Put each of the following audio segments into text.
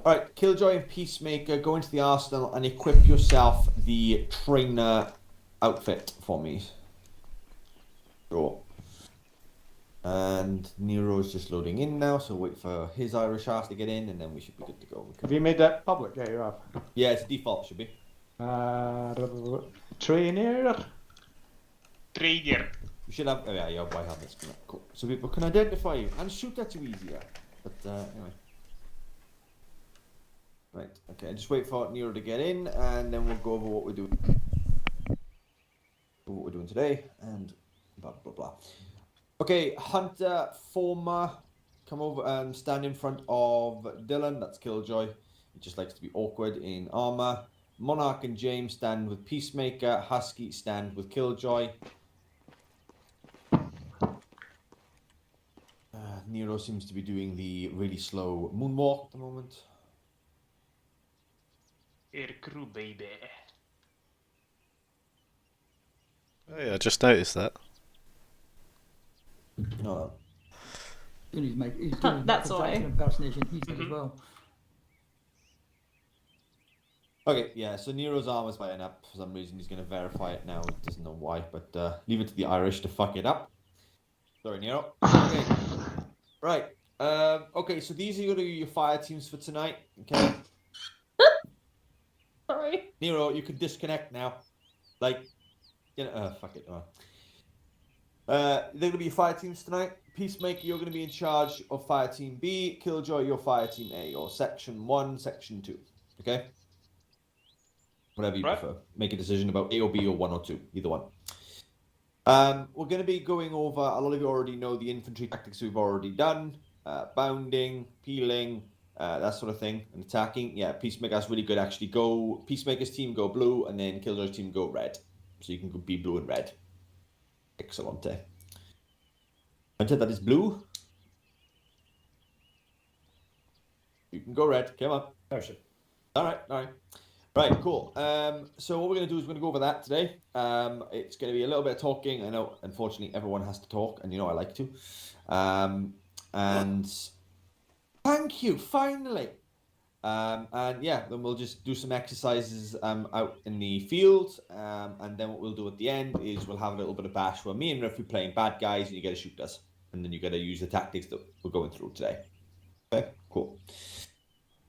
Alright, Killjoy and Peacemaker, go into the arsenal and equip yourself the trainer outfit for me. Sure. And Nero's just loading in now, so wait for his Irish ass to get in, and then we should be good to go. Have you made that public? Yeah, you have. Yeah, it's default, should be. Trainer. You should have. Oh yeah, you have white helmets. Cool. So people can identify you and shoot at you easier. But anyway. Right. Okay. Just wait for Nero to get in, and then we'll go over what we're doing. What we're doing today, and blah blah blah. Okay, Hunter, Former, come over and stand in front of Dylan. That's Killjoy. He just likes to be awkward in Arma. Monarch and James stand with Peacemaker. Husky stand with Killjoy. Nero seems to be doing the really slow moonwalk at the moment. Air crew, baby. Oh yeah, I just noticed that. No. He's doing That's all right. impersonation. He did as well. Okay, yeah, so Nero's arm is lighting up. For some reason, he's going to verify it now. He doesn't know why, but leave it to the Irish to fuck it up. Sorry, Nero. Okay. Right. Okay, so these are your fire teams for tonight. Okay. Sorry. Nero, you can disconnect now. Like, you know, fuck it. They're going to be your fire teams tonight. Peacemaker, you're going to be in charge of fire team B. Killjoy, your fire team A, or section 1, section 2. Okay? Whatever you prefer. Make a decision about A or B or 1 or 2. Either one. We're going to be going over, a lot of you already know the infantry tactics we've already done. Bounding, peeling, that sort of thing. And attacking. Yeah, Peacemaker's really good actually. Peacemaker's team go blue, and then Killjoy's team go red. So you can be blue and red. Excellente. Until that is blue. You can go red. Come on. Oh shit. Alright. Right, cool. So what we're going to do is we're going to go over that today. It's going to be a little bit of talking. I know, unfortunately, everyone has to talk, and you know I like to. And thank you, finally. And yeah, then we'll just do some exercises out in the field. And then what we'll do at the end is we'll have a little bit of bash where me and Riff are playing bad guys, and you get to shoot us. And then you got to use the tactics that we're going through today. Okay, cool.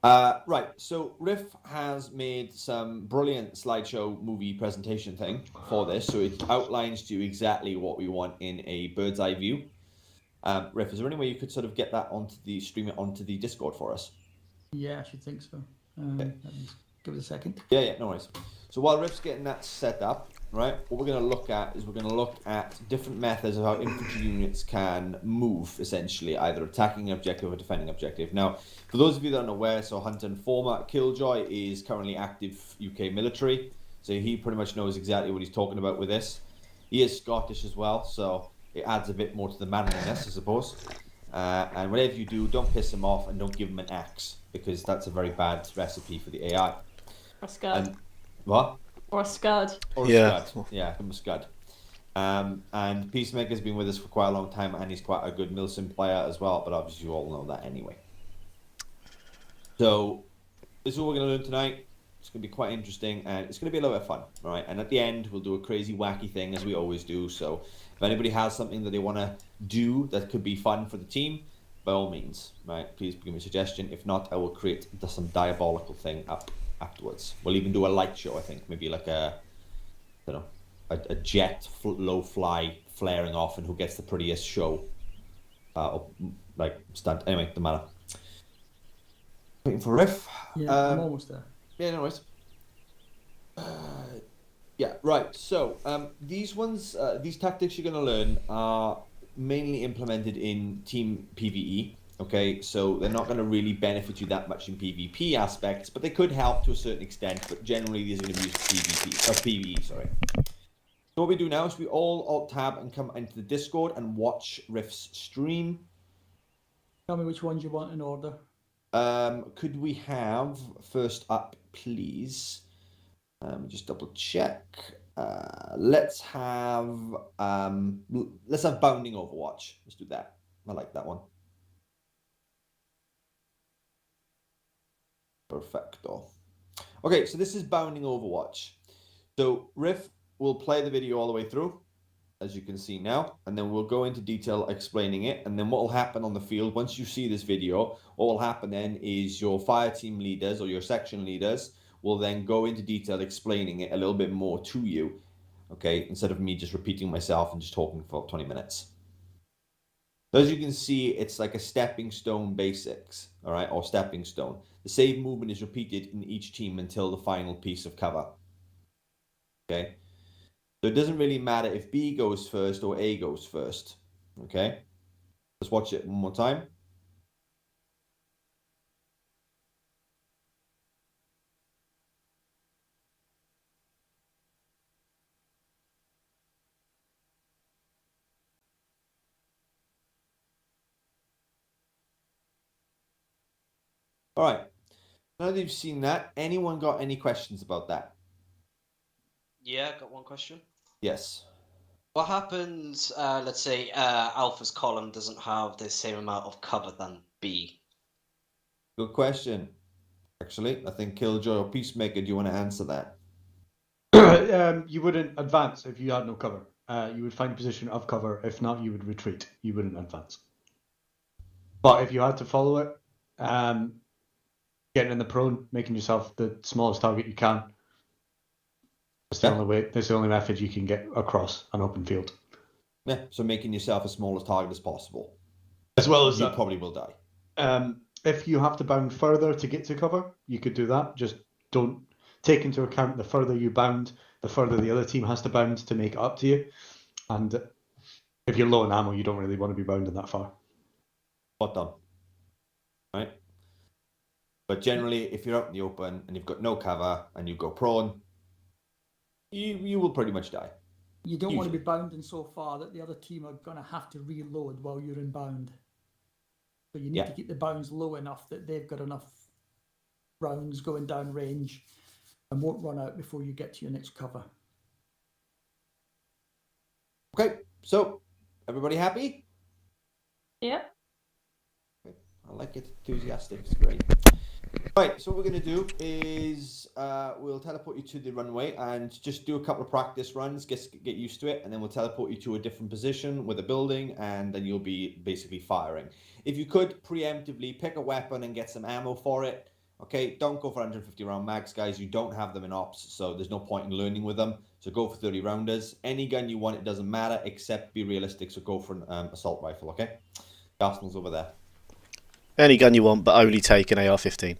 Right, so Riff has made some brilliant slideshow movie presentation thing for this, so it outlines to you exactly what we want in a bird's eye view. Riff, is there any way you could sort of get that stream it onto the Discord for us? Yeah, I should think so. Okay. Just give it a second. Yeah, no worries. So while Riff's getting that set up, right, what we're going to look at is we're going to look at different methods of how infantry units can move, essentially, either attacking an objective or defending an objective. Now, for those of you that aren't aware, so Hunter and Former, Killjoy is currently active UK military, so he pretty much knows exactly what he's talking about with this. He is Scottish as well, so it adds a bit more to the manliness, I suppose. And whatever you do, don't piss him off and don't give him an axe, because that's a very bad recipe for the AI. Or Scud. What? Or Scud. Or yeah. Scud. Yeah, I'm a Scud. And Peacemaker's been with us for quite a long time, and he's quite a good Milsim player as well, but obviously you all know that anyway. So, this is what we're going to learn tonight. It's going to be quite interesting, and it's going to be a little bit of fun, right? And at the end, we'll do a crazy, wacky thing, as we always do. So, if anybody has something that they want to do that could be fun for the team, by all means, right? Please give me a suggestion. If not, I will create some diabolical thing up afterwards. We'll even do a light show, I think. Maybe like a jet low fly flaring off, and who gets the prettiest show. Or, like, stunt. Anyway, the matter. Waiting for Riff. Yeah, I'm almost there. Yeah, no worries. Yeah, right. So these tactics you're going to learn are mainly implemented in team PvE. Okay, so they're not going to really benefit you that much in PvP aspects, but they could help to a certain extent. But generally, these are going to be used for PvE. Sorry. So what we do now is we all alt tab and come into the Discord and watch Riff's stream. Tell me which ones you want in order. Could we have first up, please? Just double check. Let's have Bounding Overwatch. Let's do that. I like that one. Perfecto. Okay, so this is bounding Overwatch. So Riff will play the video all the way through, as you can see now, and then we'll go into detail explaining it. And then what will happen on the field, once you see this video, what will happen then is your fire team leaders or your section leaders will then go into detail explaining it a little bit more to you, okay, instead of me just repeating myself and just talking for 20 minutes. So as you can see, it's like a stepping stone basics, all right, or stepping stone. The save movement is repeated in each team until the final piece of cover. Okay, so it doesn't really matter if B goes first or A goes first. Okay, let's watch it one more time. All right, now that you've seen that, anyone got any questions about that? Yeah, got one question. Yes. What happens, let's say Alpha's column doesn't have the same amount of cover than B? Good question. Actually, I think Killjoy or Peacemaker, do you want to answer that? You wouldn't advance if you had no cover. You would find a position of cover. If not, you would retreat. You wouldn't advance. But if you had to follow it, getting in the prone, making yourself the smallest target you can, that's the only way. That's the only method you can get across an open field. Yeah, so making yourself as small as target as possible. As well as you that, probably will die. If you have to bound further to get to cover, you could do that. Just don't take into account the further you bound, the further the other team has to bound to make it up to you. And if you're low on ammo, you don't really want to be bounding that far. Spot done. Right? But generally, if you're out in the open and you've got no cover and you go prone, you will pretty much die. You don't want to be bounding so far that the other team are going to have to reload while you're in bound. So you need to keep the bounds low enough that they've got enough rounds going down range and won't run out before you get to your next cover. Okay, so everybody happy? Yep. Okay. I like it. Enthusiastic. It's great. Right, so what we're going to do is we'll teleport you to the runway and just do a couple of practice runs, get used to it, and then we'll teleport you to a different position with a building, and then you'll be basically firing. If you could preemptively pick a weapon and get some ammo for it, okay, don't go for 150 round mags, guys. You don't have them in ops, so there's no point in learning with them. So go for 30 rounders. Any gun you want, it doesn't matter, except be realistic, so go for an assault rifle, okay? Arsenal's over there. Any gun you want, but only take an AR-15.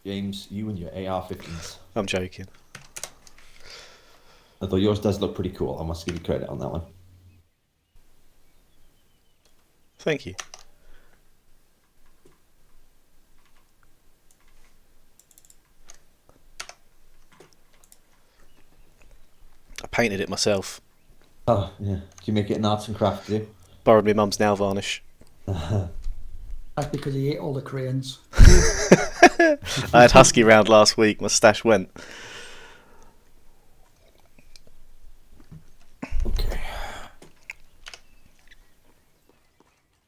James, you and your AR-15s. I'm joking. Although yours does look pretty cool. I must give you credit on that one. Thank you. I painted it myself. Oh, yeah. Do you make it an arts and craft, do you? Borrowed my mum's nail varnish. That's because he ate all the crayons. I had Husky round last week. My stash went. Okay.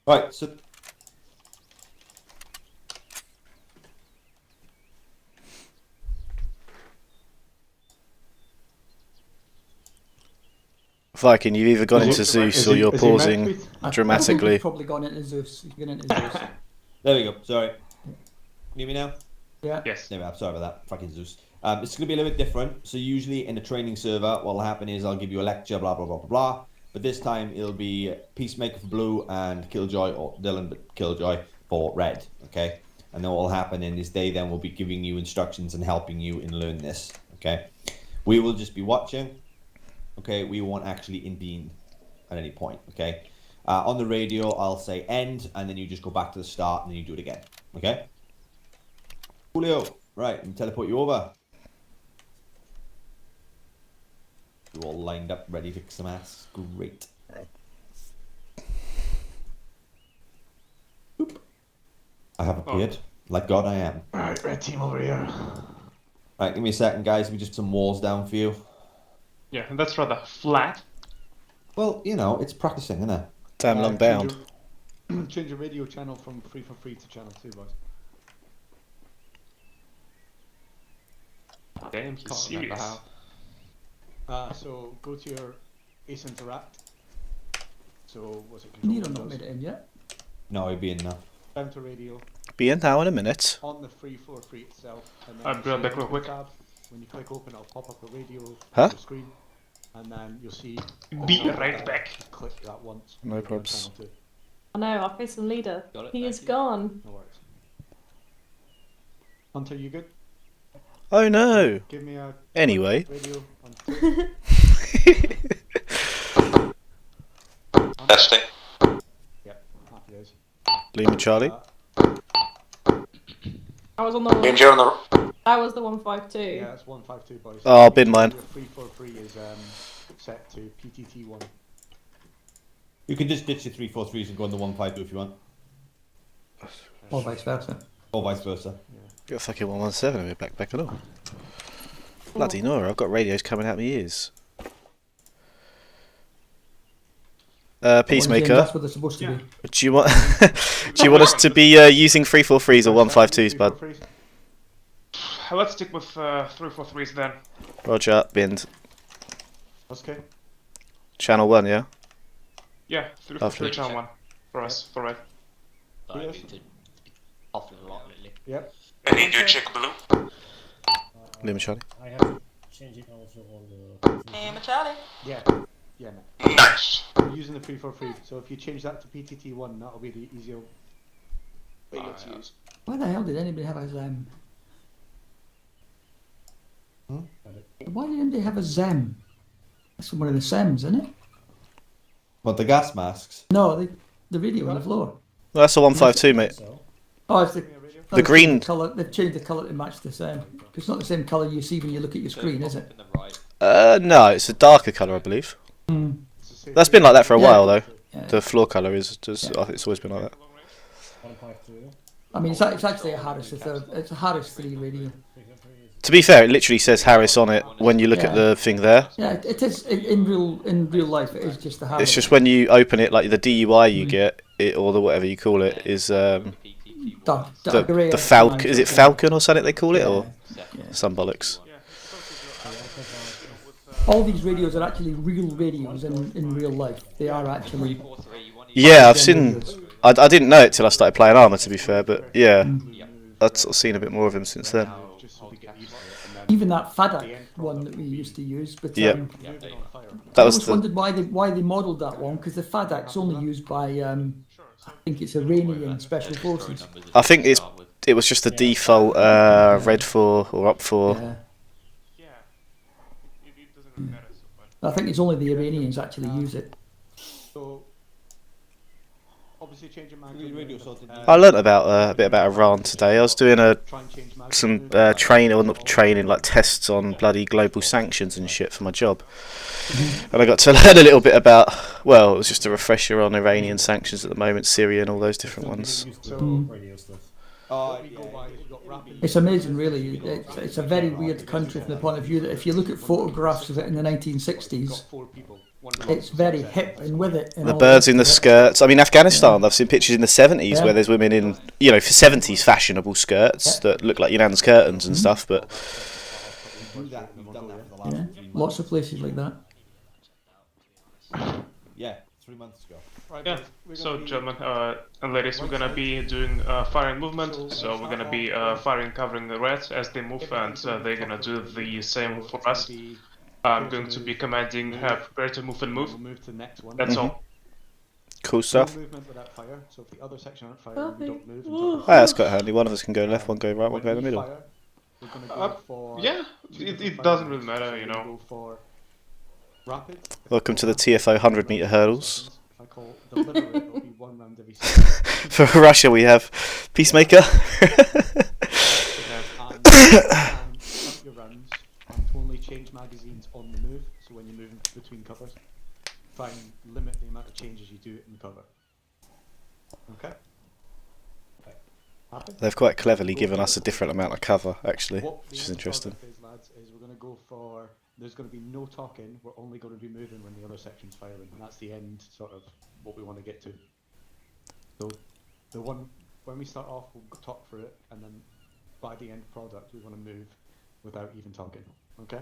Right, so... Viking, you've either gone into Zeus or you're pausing dramatically. You've probably gone into Zeus. You've gone into Zeus. There we go. Sorry. Can you hear me now? Yeah. Yes. There we are. Sorry about that. Fucking Zeus. It's going to be a little bit different. So usually in a training server, what will happen is I'll give you a lecture, blah, blah, blah, blah, blah. But this time it'll be Peacemaker for blue and Killjoy, or Dylan, but Killjoy for red. Okay? And then what will happen is they then will be giving you instructions and helping you in learn this. Okay? We will just be watching. Okay? We won't actually intervene at any point. Okay? On the radio, I'll say end, and then you just go back to the start, and then you do it again. Okay? Julio. Right, let me teleport you over. You all lined up, ready to kick some ass. Great. Boop. I have appeared. Like God I am. Alright, red team over here. Right, give me a second, guys. We just some walls down for you. Yeah, and that's rather flat. Well, you know, it's practicing, isn't it? Damn long bound. Change your radio channel from free for free to channel 2, boys. Damn, he's Can't remember serious. how. So go to your Ace Interact. So what's it? Nero Control not made Windows. it in yet. No, he'd be in now. Down to radio. Be in now in a minute. On the free floor free itself. And then I'll you'll be right see back an real open quick. tab. When you click open, it'll pop up a radio Huh? on the screen. And then you'll see. Be right back. Click that once. No You'll go probs. channel two. I know, our fearsome leader. Got it, He thank is you. gone. No worries. Hunter, you good? Oh no. Give me a Anyway. radio on two. Testing. Yep, happy days. Lima Charlie. I was on the one. Danger on the. That was the 152. Yeah, it's 152 boys. Oh, I'll bin mine. Your free for free is set to PTT1. You can just ditch your 343s and go on the 152 if you want. Or vice versa. Or vice versa. Got fucking 117 and we're back and all. Bloody Nora, I've got radios coming out my ears. Peacemaker, That's what they're supposed to be. do you want do you want us to be using 343s or 152s, bud? Let's stick with 343s then. Roger, binned. Okay. Channel 1, yeah? Yeah, 343 Lovely. channel 1 for us, for right. Sorry, Yes. I muted off a lot lately. Yep. I need you check blue. Lima Charlie. I have to change it also on the. Yeah. Yeah, mate. Nice. We're using the free for free, so if you change that to PTT1, that'll be the easier way to use. Why the hell did anybody have a Zem? Why did anybody have a Zem? That's one of the Sems, isn't it? What, the gas masks? No, the radio on the floor. Well, that's a 152, mate. So, Oh, it's the The green. colour. They've changed the colour to match the same. It's not the same colour you see when you look at your screen, is it? In the right. No, it's a darker colour, I believe. Mm. That's been like that for a Yeah. while, though. Yeah. The floor colour is just, I think it's always been like that. 152. I mean, it's actually a Harris. It's a Harris 3 radio. To be fair, it literally says Harris on it when you look at the thing there. Yeah, it is in real life. It is just a Harris. It's just when you open it, like the DUI you get, it or the whatever you call it, is grey the Falcon. Is it Falcon or something they call it, or Yeah. some bollocks? All these radios are actually real radios in real life. They are actually. 343, you want Yeah, I've seen. I didn't know it till I started playing Arma, to be fair, but yeah, I've sort of seen a bit more of him since then. Just so we get used to it. And then Even that FADAC one that we used to use, but Yeah. move it on fire. That I was always the. wondered why they modelled that one, because the FADAC's only used by I think it's Iranian special forces. I think it was just the default red 4 or up 4. Yeah. Yeah, it doesn't really matter so much. I think it's only the Iranians actually use it. So, obviously changing mag. Radio sorted. I learnt about a bit about Iran today. I was doing Try and change mag. some training, or not training, like tests on bloody global sanctions and shit for my job. And I got to learn a little bit about, well, it was just a refresher on Iranian sanctions at the moment, Syria and all those different ones. So, Radio stuff. Oh, what we go by is we've got rapid. It's amazing, really. It's a very weird country from the point of view that if you look at photographs of it in the 1960s, Got 4 people. it's very hip and with it. And The all birds that. in the skirts. I mean, Afghanistan, I've seen pictures in the 70s Yeah. where there's women in, you know, for 70s fashionable skirts that look like your nan's curtains and stuff, but We've done that for the last Yeah, 3 months. lots of places like that. Yeah, 3 months ago. Right, Yeah, guys, we're so gonna be- gentlemen and ladies, we're gonna be doing firing movement, so we're gonna be firing covering the reds as they move, and they're gonna do the same for us. I'm going to be commanding prepare to move and move, We'll move to the next one. that's all. cool No stuff. movement without fire. So if the other section aren't firing, we don't move until Oh, that's quite handy. One of us can go left, one go right, one go in the when we middle. fire, we're gonna go for Yeah, two it different doesn't fire really moves. matter, So you we're gonna know. Go for rapid. Welcome to the TFO 100-meter hurdles. If I call deliberate, it'll be 1 round every second. For Russia, we have Peacemaker. And count your rounds and only change magazines on the move. So when you're moving between covers, try and limit the amount of changes you do in cover. Okay. Happy? They've quite cleverly given us a different amount of cover, actually, What the which is end interesting. product is, lads, is we're going to go for. There's going to be no talking. We're only going to be moving when the other section's firing, and that's the end sort of what we want to get to. So, the one when we start off, we'll talk for it, and then by the end product, we want to move. without even talking. Okay?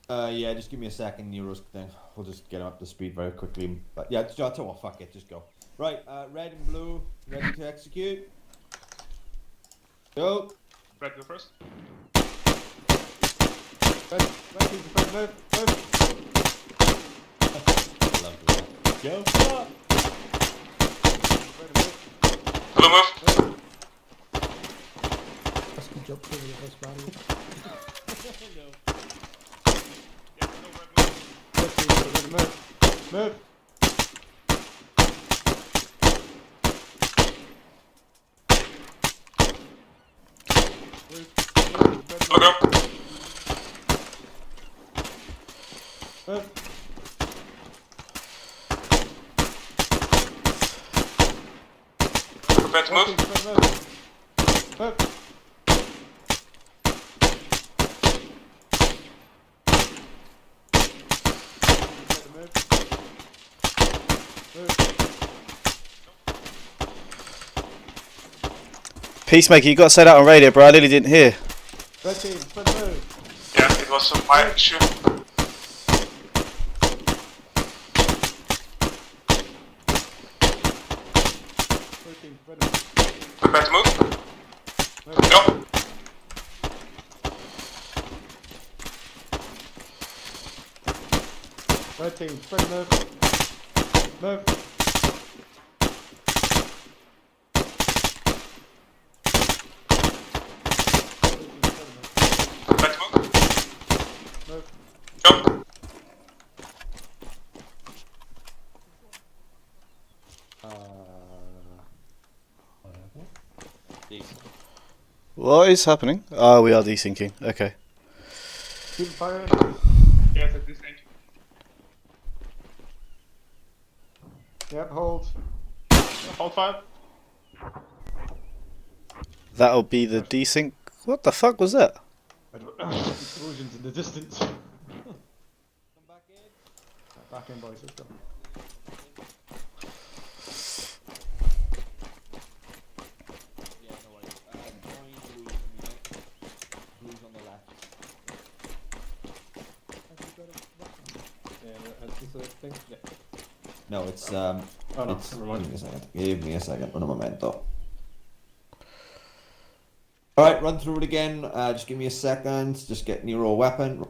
Yeah, just give me a second, Nero's thing. We'll just get him up to speed very quickly. But yeah, I'll tell you what, fuck it, just go. Right, red and blue, ready to execute. Go. Red, go first. Red team's the first move. Lovely. Go. Blue move. That's good job for the first barrier. Yeah, no red move. Red team's the first move. Move. Blue go. Move. Prepare to Red move. team's the first move. Move. Peacemaker, you got to say that on radio, bro. I literally didn't hear. Red team, first move. Yeah, it was a my issue. Red team, first move. Prepare to move. Go. Red team, first move. Move. Prepare to move. Move. Go. What is happening? Oh, we are desyncing. Okay. Keep firing. Yeah, it's this thing. Yep, hold. Hold 5. That'll be the desync. What the fuck was that? Explosions in the distance. Come back in. Back in, boys. Let's go. Yeah, no worries. Join blue in a minute. Blue's on the left. No, it's Oh no, it's, never mind. give me a second, un momento. Alright, run through it again, just give me a second, just get Nero weapon.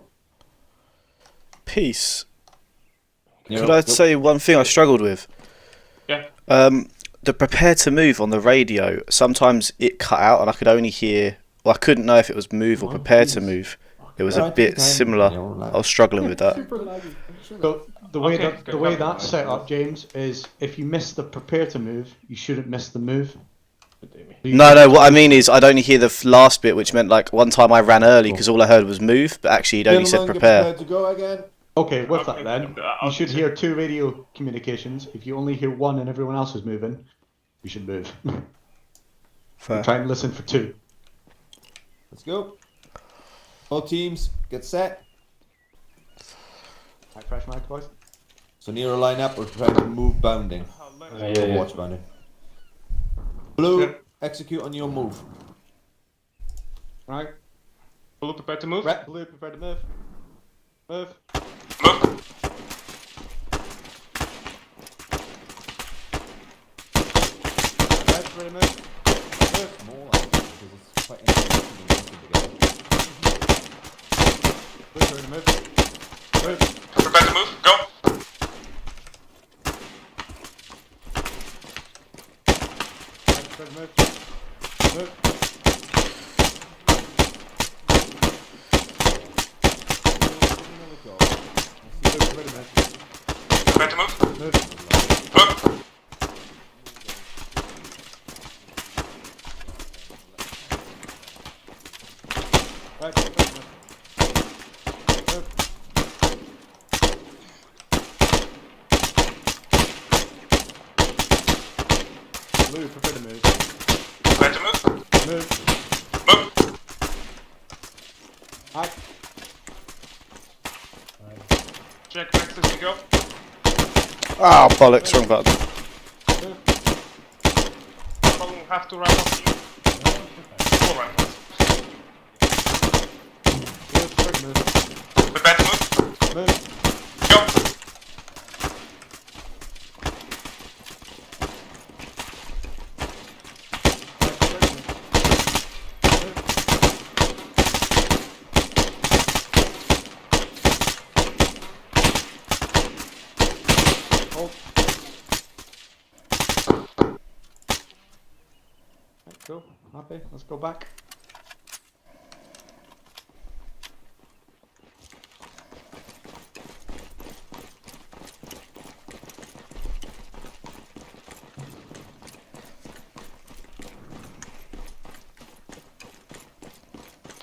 Peace. Nero, Could I go. say one thing I struggled with? Yeah. The prepare to move on the radio, sometimes it cut out and I could only hear, well, I couldn't know if it was move or prepare to move. It was a Alright, take bit your time. similar. Yeah, all right. I was struggling with that. So the way Okay, that good. the way that's set up, James, is if you miss the prepare to move, you shouldn't miss the move. No, what I mean is I'd only hear the last bit, which meant like one time I ran early because all I heard was move, but actually he'd only said Gentlemen, get prepare. prepared to go again. Okay, with Okay, that then, I'll you should do- hear 2 radio communications. If you only hear 1 and everyone else is moving, you should move. Fair. Try and listen for 2. Let's go. All teams, get set. Right, fresh mic, boys. So Nero line up, we're trying to move bounding. Overwatch bounding. Blue, Yeah. execute on your move. Right. Blue, prepare to move. Red, blue, prepare to move. Move. Move. Red, ready to move. Move. More like that, because it's quite interesting when we put it together. Blue, ready to move. Move. Prepare to move. Go. Red, ready to move. Move. Blue, ready to move. Prepare to move. Move. Move. Red, ready to move. Move. Blue, prepare to move. Prepare to move. Move. Move. Act. Check next as we go. Ah, bollocks, wrong button. Move. Column will have to run off you. All right. Prepare to move. Move. Go. Cool. Happy. Let's go back.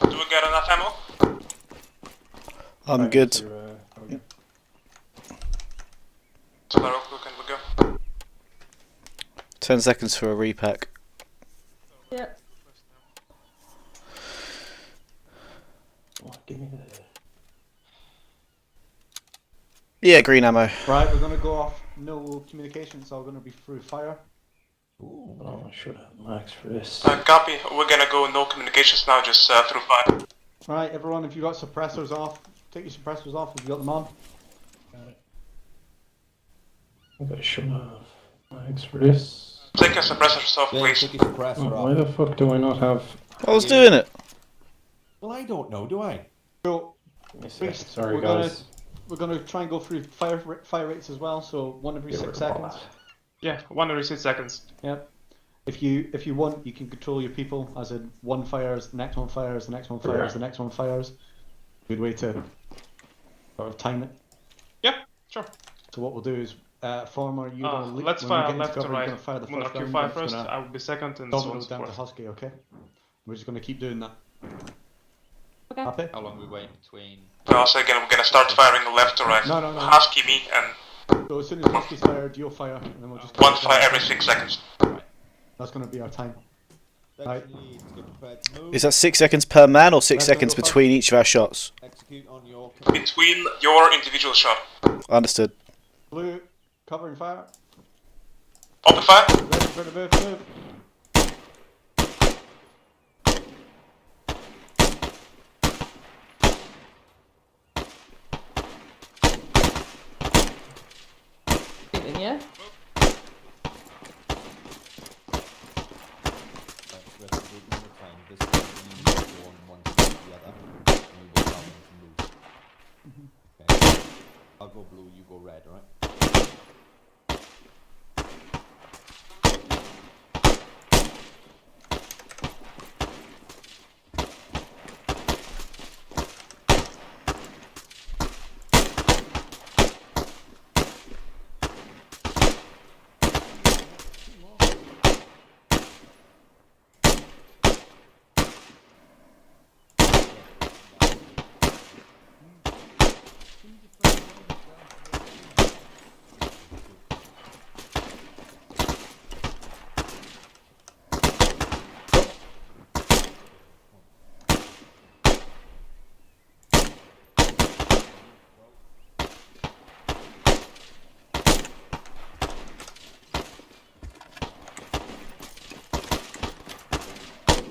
Do we get enough ammo? I'm good. Tomorrow, can we go? 10 seconds for a repack. Yeah. Give me the... Yeah, green ammo. Right, we're going to go off no communication. It's all going to be through fire. Ooh, no, I should have max for this. Copy. We're gonna go no communications now, just through fire. Right, everyone, if you got suppressors off, take your suppressors off if you got them on. Got it. I think I should have max for this. Take your suppressors off, Yeah, please. take your suppressor Oh, why off. the fuck do I not have... I was doing it. Well, I don't know, do I? So, Let me see. Priest, Sorry, we're guys. we're gonna try and go through fire rates as well. So 1 every Get 6 rid of all seconds. that. Yeah, 1 every 6 seconds. Yep. If you want, you can control your people. As in, one fires, the next one fires, the next one fires, the next one fires. Good way to sort of time it. Yeah, sure. So what we'll do is, Former, you're gonna lead. Let's when we fire get into left to cover, you're right. gonna fire the Moon first you round, fire then it's first, gonna I will be second, and so on domino and so down to forth. Husky. Okay. We're just gonna keep doing that. Okay. Happy? How long are we waiting between? Well, so again, we're gonna start firing left to right. No. Husky me and So as soon as Husky's fired, you'll fire, and then we'll just. one fire every 6 seconds. That's gonna be our time. Right. Actually, get prepared to move. Is that 6 seconds per man or 6 Let's seconds go between each of our shots? Execute on your Between your individual shot. Understood. Blue, covering fire. Open fire. Ready for the move. Shooting, yeah? I'll go blue, you go red, alright?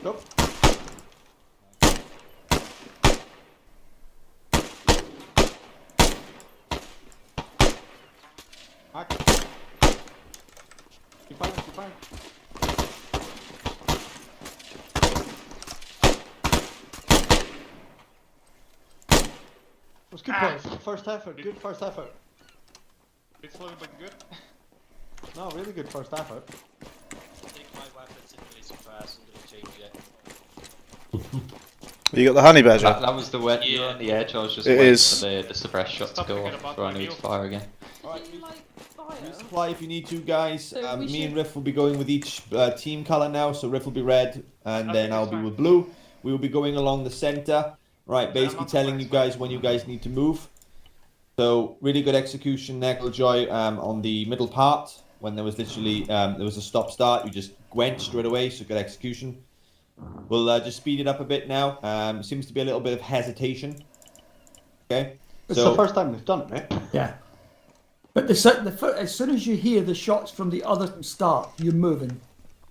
Go. Action. Keep firing. It was good place. First effort. Good first effort. It's a little bit good. No, really good first effort. Take my weapons and place suppress and didn't change yet. You got the honey badger? That was the when you were on the edge. I was just It waiting is. for the suppress shot Stop to go thinking off about before I my knew to heal. fire again. Do you like fire? Resupply if you need to, guys. So we Me and should- Riff will be going with each team colour now. So Riff will be red, and then Okay, I'll that's be fine. with blue. We will be going along the centre. Right, basically not telling you surprised. guys when you guys need to move. So really good execution there, Killjoy, on the middle part. When there was literally there was a stop start, you just went straight away. So good execution. We'll just speed it up a bit now. Seems to be a little bit of hesitation. Okay. It's So the first time we've done it, mate. Yeah. But as soon as you hear the shots from the other start, you're moving.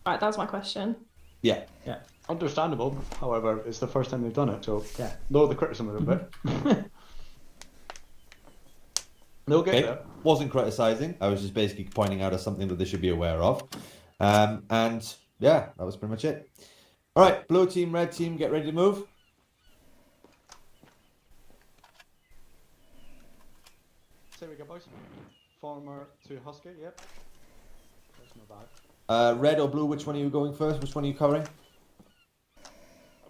Right, that was my question. Yeah. Understandable. However, it's the first time they've done it, so yeah, lower the criticism a little bit. They'll get there. Wasn't criticizing. I was just basically pointing out as something that they should be aware of. And yeah, that was pretty much it. All right, blue team, red team, get ready to move. So we go, boys. Former to Husky, yep. That's not bad. Red or blue, which one are you going first? Which one are you covering?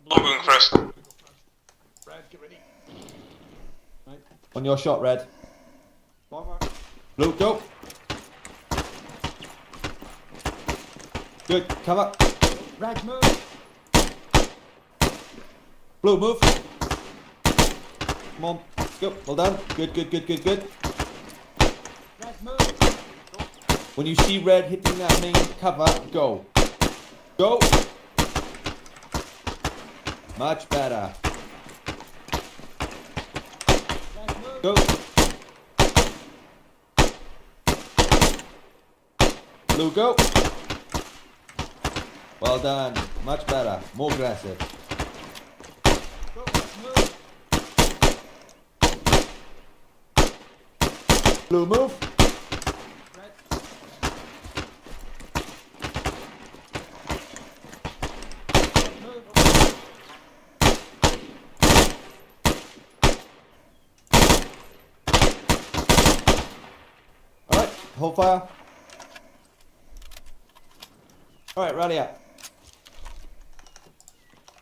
Blue going first. Red, get ready. Right. On your shot, red. Former. Blue, go. Good, cover. Red, move. Blue, move. Come on, let's go. Well done. Good. Red, move. When you see red hitting that main cover, go. Go. Much better. Red, move. Go. Blue, go. Well done. Much better. More aggressive. Go, red, move. Blue, move. Red. Move. Alright, hold fire. Alright, rally up.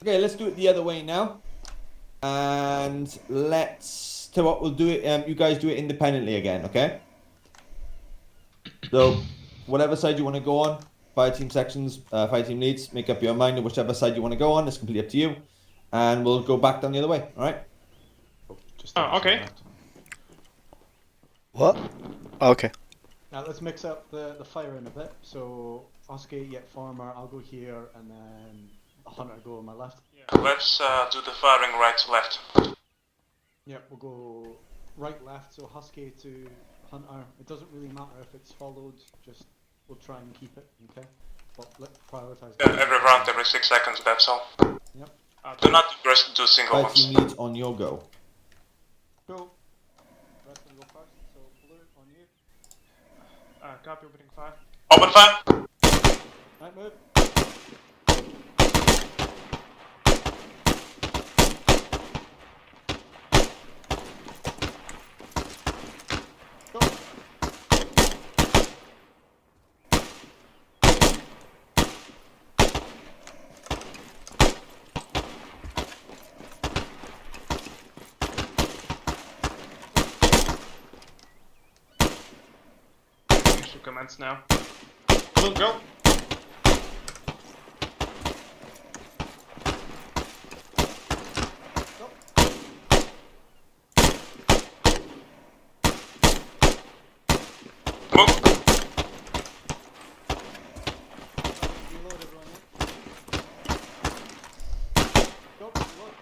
Okay, let's do it the other way now. And let's, tell what we'll do it, you guys do it independently again, okay? So, whatever side you want to go on, fire team sections, fire team leads, make up your mind on whichever side you want to go on, it's completely up to you. And we'll go back down the other way, alright? Okay. What? Oh, okay. Now let's mix up the firing a bit. So Husky, yet Former, I'll go here, and then Hunter go on my left. Let's do the firing right to left. Yep, we'll go right, left. So Husky to Hunter. It doesn't really matter if it's followed. Just we'll try and keep it. Okay. But let's prioritize. Yeah, every round, every 6 seconds, that's all. Yep. Do not do single Fire ones. team leads on your go. Go. Rest will go first. So blue on you. Copy, opening fire. Open fire! Right, move. Go. You should commence now. Blue, go! Move! Reload everyone. Go. Reload.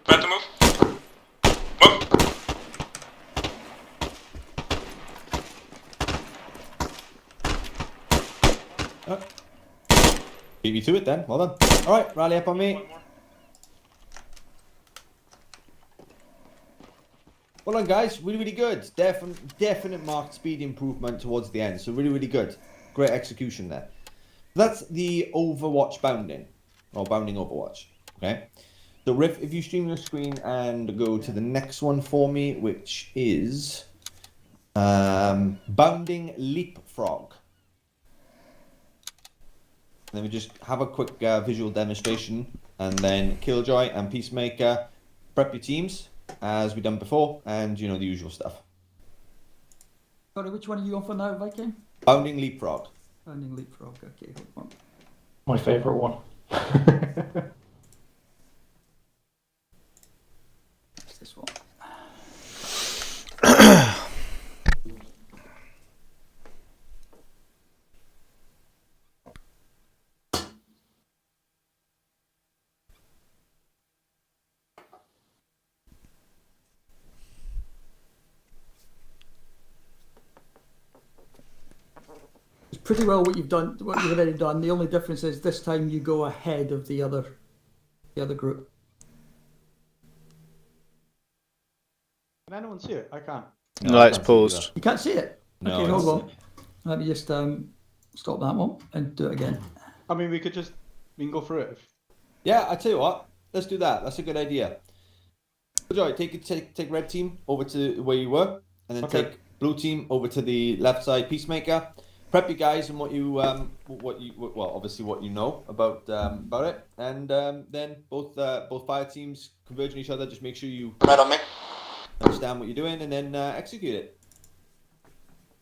Prepare to move. Move! Beat me to it then, well done. Alright, rally up on me. One more. Well done guys, really good. Definite marked speed improvement towards the end, so really good. Great execution there. That's the Overwatch bounding, or bounding Overwatch, okay? So Riff, if you stream your screen and go to the next one for me, which is bounding leapfrog. Let me just have a quick visual demonstration, and then Killjoy and Peacemaker prep your teams as we've done before, and you know the usual stuff. Sorry, which one are you on for now, Viking? Bounding leapfrog. Bounding leapfrog. Okay, hold on. My favourite one. What's this one? pretty well what you've done, what you've already done. The only difference is this time you go ahead of the other group. Can anyone see it? I can't. No, it's paused. You can't see it. No, Okay, it's- hold on. Let me just stop that one and do it again. I mean, we can go through it. Yeah, I tell you what. Let's do that. That's a good idea. Joy, take red team over to where you were, and then Okay. take blue team over to the left side. Peacemaker. Prep you guys and what you obviously what you know about it, and then both fire teams converge on each other. Just make sure you Right on me. understand what you're doing, and then execute it.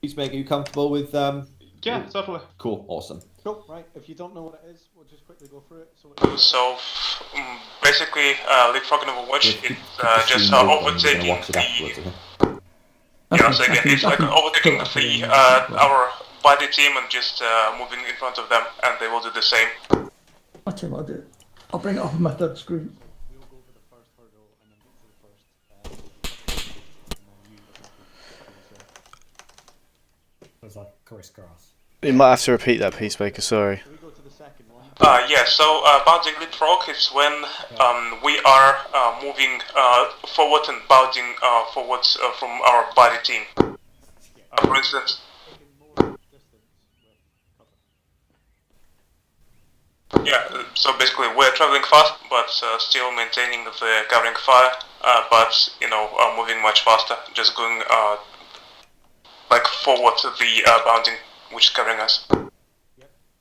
Peacemaker, you comfortable with? Yeah, totally. Cool, awesome. Cool, right. If you don't know what it is, we'll just quickly go through it. So, basically, leapfrogging Overwatch, Keep it's the just stream open, overtaking we're gonna watch it the... afterwards, okay? Yeah, so again, it's like overtaking our body team and just moving in front of them, and they will do the same. I'll tell you what I'll do. I'll bring it up on my third screen. We'll go over the first hurdle and then get to the first. It's like crisscross. You might have to repeat that, Peacemaker. Sorry. We go to the second one. Yeah, so bounding leapfrog is when we are moving forward and bounding forwards from our body team. For instance, yeah, so basically we're traveling fast, but still maintaining the covering fire, but moving much faster, just going like forward to the bounding, which is covering us. Yep,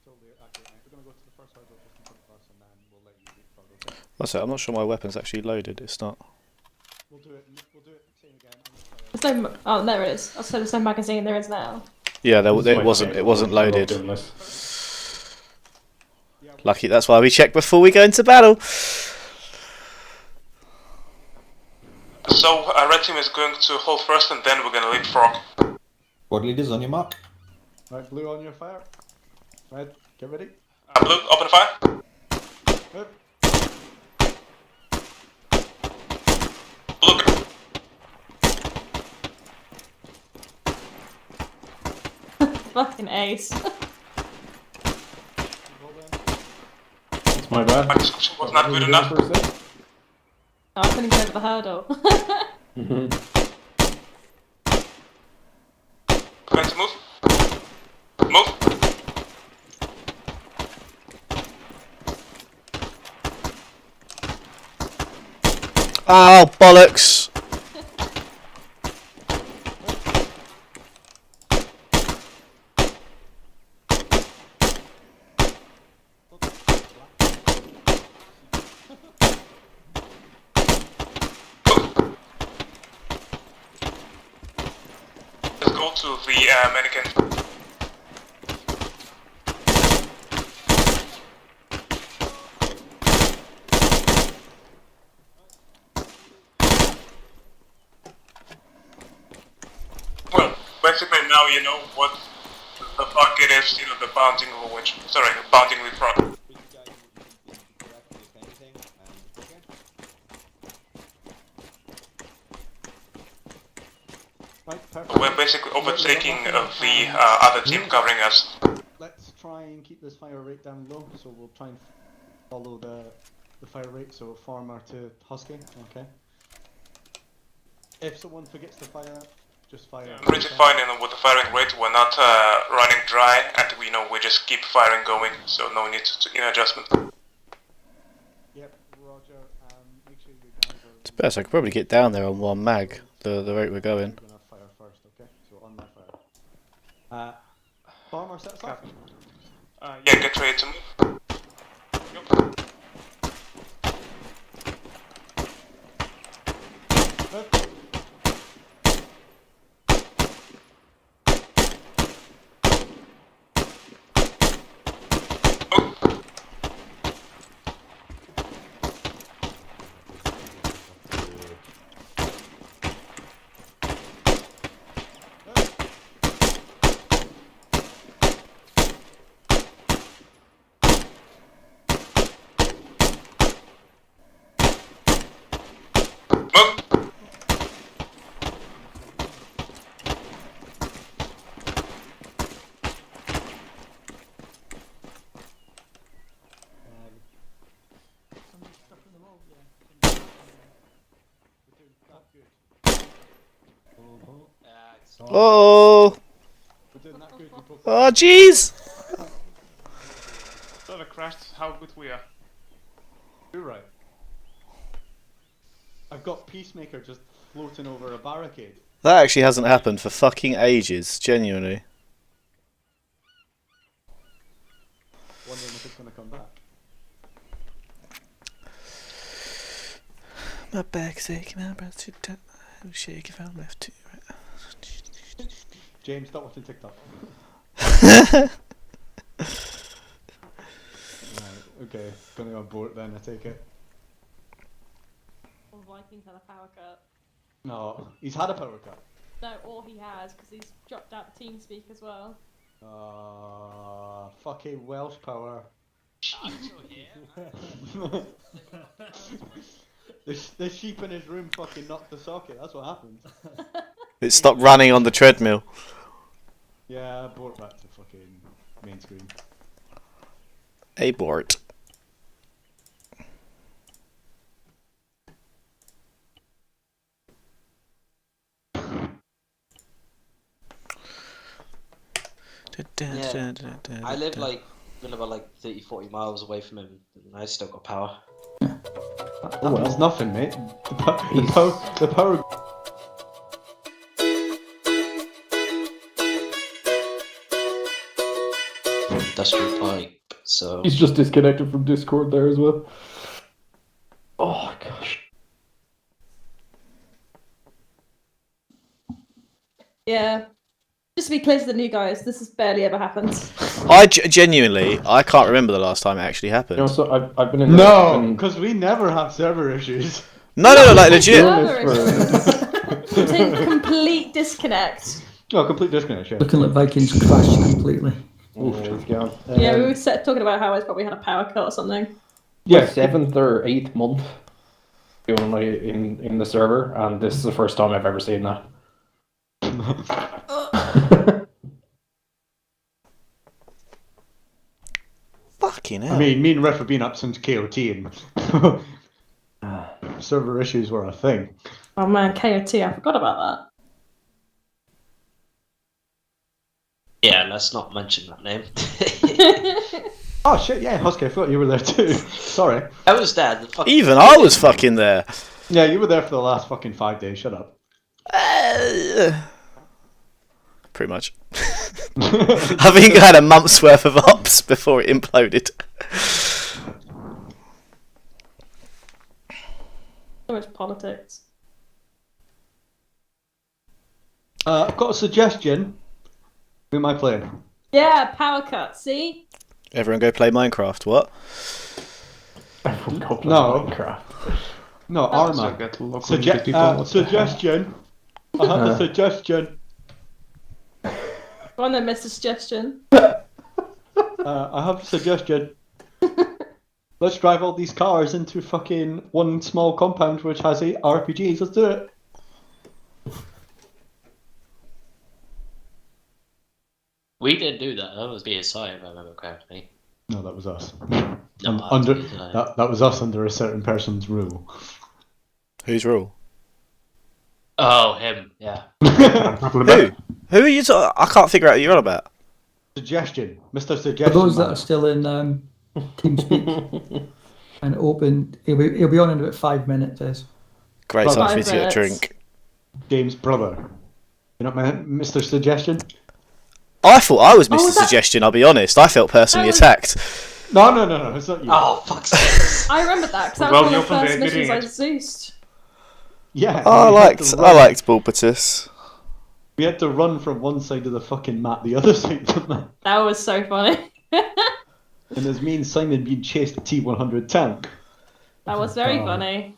totally accurate, mate. We're going to go to the first hurdle just in front of us and then we'll let you leapfrog, okay? What's that? I'm not sure my weapon's actually loaded. It's not. We'll do it same again. There's no. Oh, there it is. I said there's no magazine. There is now. Yeah, it wasn't loaded. Lucky. That's why we check before we go into battle. So red team is going to hold first, and then we're going to leapfrog. Squad leaders on your mark. Right, blue on your fire. Red, get ready. Blue, open fire. Yep. Blue. Fucking ace. It's my bad. My description was not good enough. Oh, I couldn't get over the hurdle. Going to move. Move. Oh, bollocks! Let's go to the mannequin. Well, basically now you know what the fuck it is, the bounding Overwatch. Sorry, bounding leapfrog. Right, perfect. We're basically overtaking the other team covering us. Let's try and keep this fire rate down low, so we'll try and follow the fire rate, so farmer to husky, okay? If someone forgets to fire, just fire. I'm pretty fine with the firing rate. We're not running dry, and we just keep firing going, so no need to adjustment. Yep, Roger. Make sure you guys are. It's best. I could probably get down there on one mag. The rate we're going. We're gonna fire first, okay? So on my fire. Farmer, set us up. Yeah, get ready to move. Go. Move. Oh! Oh, jeez! Server crashed. How good we are. You're right. I've got Peacemaker just floating over a barricade. That actually hasn't happened for fucking ages, genuinely. Wondering if it's going to come back. My back's aching, my breath's too tight. I'm shaking if I'm left to right. James, stop watching TikTok. Right, okay, gonna go abort then, I take it. All Vikings had a power cut. No, he's had a power cut. No, or he has, because he's dropped out the TeamSpeak as well. Fucking Welsh power. The sheep in his room fucking knocked the socket, that's what happened. It stopped running on the treadmill. Yeah, abort back to fucking main screen. Abort. Yeah. I live like about like 30-40 miles away from him, and I still got power. That means nothing, mate. The power. Industrial pipe, so... He's just disconnected from Discord there as well. Oh, gosh. Yeah. Just to be clear to the new guys, this has barely ever happened. Genuinely, I can't remember the last time it actually happened. You know, so I've been in the... No, because we never have server issues. No, like legit. It's a complete disconnect. Oh, complete disconnect, yeah. Looking like Vikings crashed completely. Yeah, we were talking about how I probably had a power cut or something. Yeah, 7th or 8th month only in the server, and this is the first time I've ever seen that. Fucking hell. I mean, me and Ref have been up since KOT, and server issues were a thing. Oh man, KOT, I forgot about that. Yeah, let's not mention that name. Oh shit, yeah, Husky, I thought you were there too. Sorry. I was there. Even I was fucking there. Yeah, you were there for the last fucking 5 days, shut up. Pretty much. I think I had a month's worth of ops before it imploded. So much politics. I've got a suggestion. Who am I playing? Yeah, power cut, see? Everyone go play Minecraft, what? No. Minecraft. No, Arma. Suggestion. I have a suggestion. Go on then, Mr. Suggestion. I have a suggestion. Let's drive all these cars into fucking one small compound which has 8 RPGs. Let's do it. We didn't do that. That was BSI, if I remember correctly. No, that was us. No, that was us under a certain person's rule. Whose rule? Oh, him. Yeah. Who? Who are you? I can't figure out what you're on about. Suggestion, Mr. For Suggestion. those that are still in TeamSpeak and open, he'll be on in about 5 minutes. Great time for me to get a drink. James' brother. You're not Mr. Suggestion? I thought I was Mr. Suggestion, I'll be honest. I felt personally attacked. No, it's not you. Oh, fuck's sake. I remember that, because that was one of the first missions I Zeused. Yeah. I liked Bulbatus. We had to run from one side of the fucking map, the other side of the map. That was so funny. And there's me and Simon being chased a T-100 tank. That was very funny.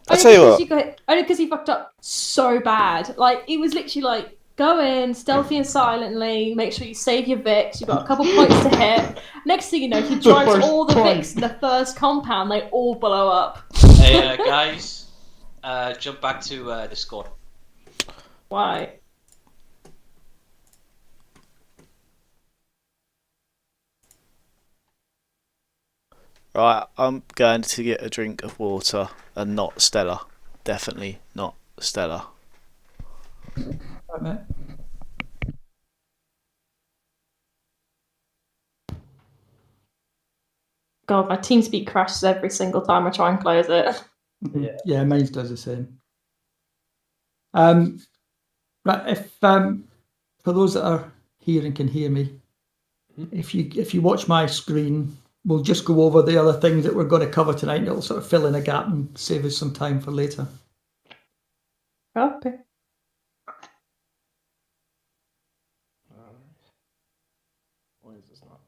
I'll tell you what. Only because he fucked up so bad. Like, it was literally like, go in, stealthy and silently, make sure you save your Vix, you've got a couple points to hit. Next thing you know, he drives all the Vix in the first compound, they all blow up. Hey, guys, jump back to Discord. Why? Right, I'm going to get a drink of water and not Stella. Definitely not Stella. Right, mate. God, my TeamSpeak crashes every single time I try and close it. Yeah, mine does the same. Right, if for those that are here and can hear me, if you watch my screen, we'll just go over the other things that we're going to cover tonight, and it'll sort of fill in a gap and save us some time for later. Okay. Why is this not?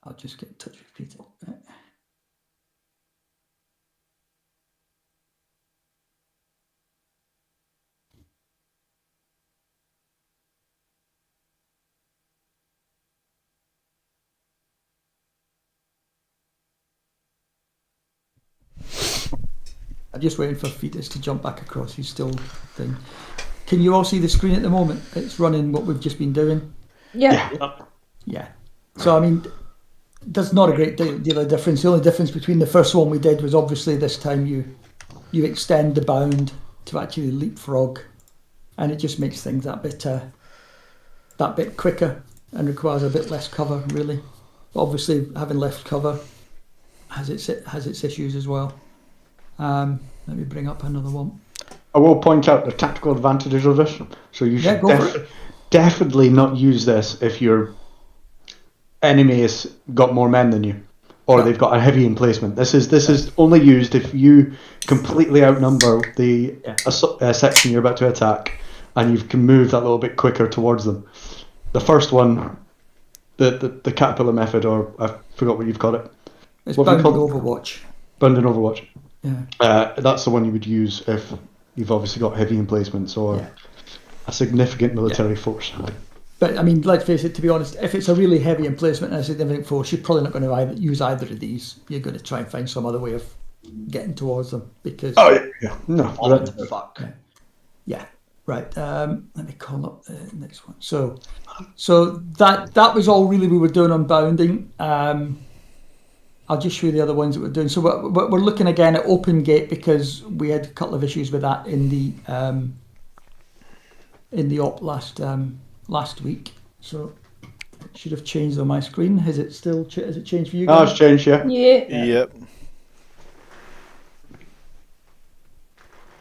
I'll just get in touch with Peter. I'm just waiting for Fetus to jump back across. He's still thing. Can you all see the screen at the moment? It's running what we've just been doing. Yeah. Yeah. So I mean, there's not a great deal of difference. The only difference between the first one we did was obviously this time you extend the bound to actually leapfrog, and it just makes things that bit quicker and requires a bit less cover, really. But obviously, having left cover has its issues as well. Let me bring up another one. I will point out the tactical advantages of this. So you should definitely not use this if your enemy has got more men than you, or they've got a heavy emplacement. This is only used if you completely outnumber the section you're about to attack, and you can move that little bit quicker towards them. The first one, the caterpillar method, or I forgot what you've called it. It's bound in Overwatch. Bound in Overwatch. Yeah. That's the one you would use if you've obviously got heavy emplacements or a significant military force. But I mean, let's face it, to be honest, if it's a really heavy emplacement and a significant force, you're probably not going to use either of these. You're going to try and find some other way of getting towards them because... Fuck. Yeah, right. Let me call up the next one. So that was all really we were doing on bounding. I'll just show you the other ones that we're doing. So we're looking again at open gate because we had a couple of issues with that in the op last week. So it should have changed on my screen. Has it changed for you guys? Oh, it's changed, yeah. Yep.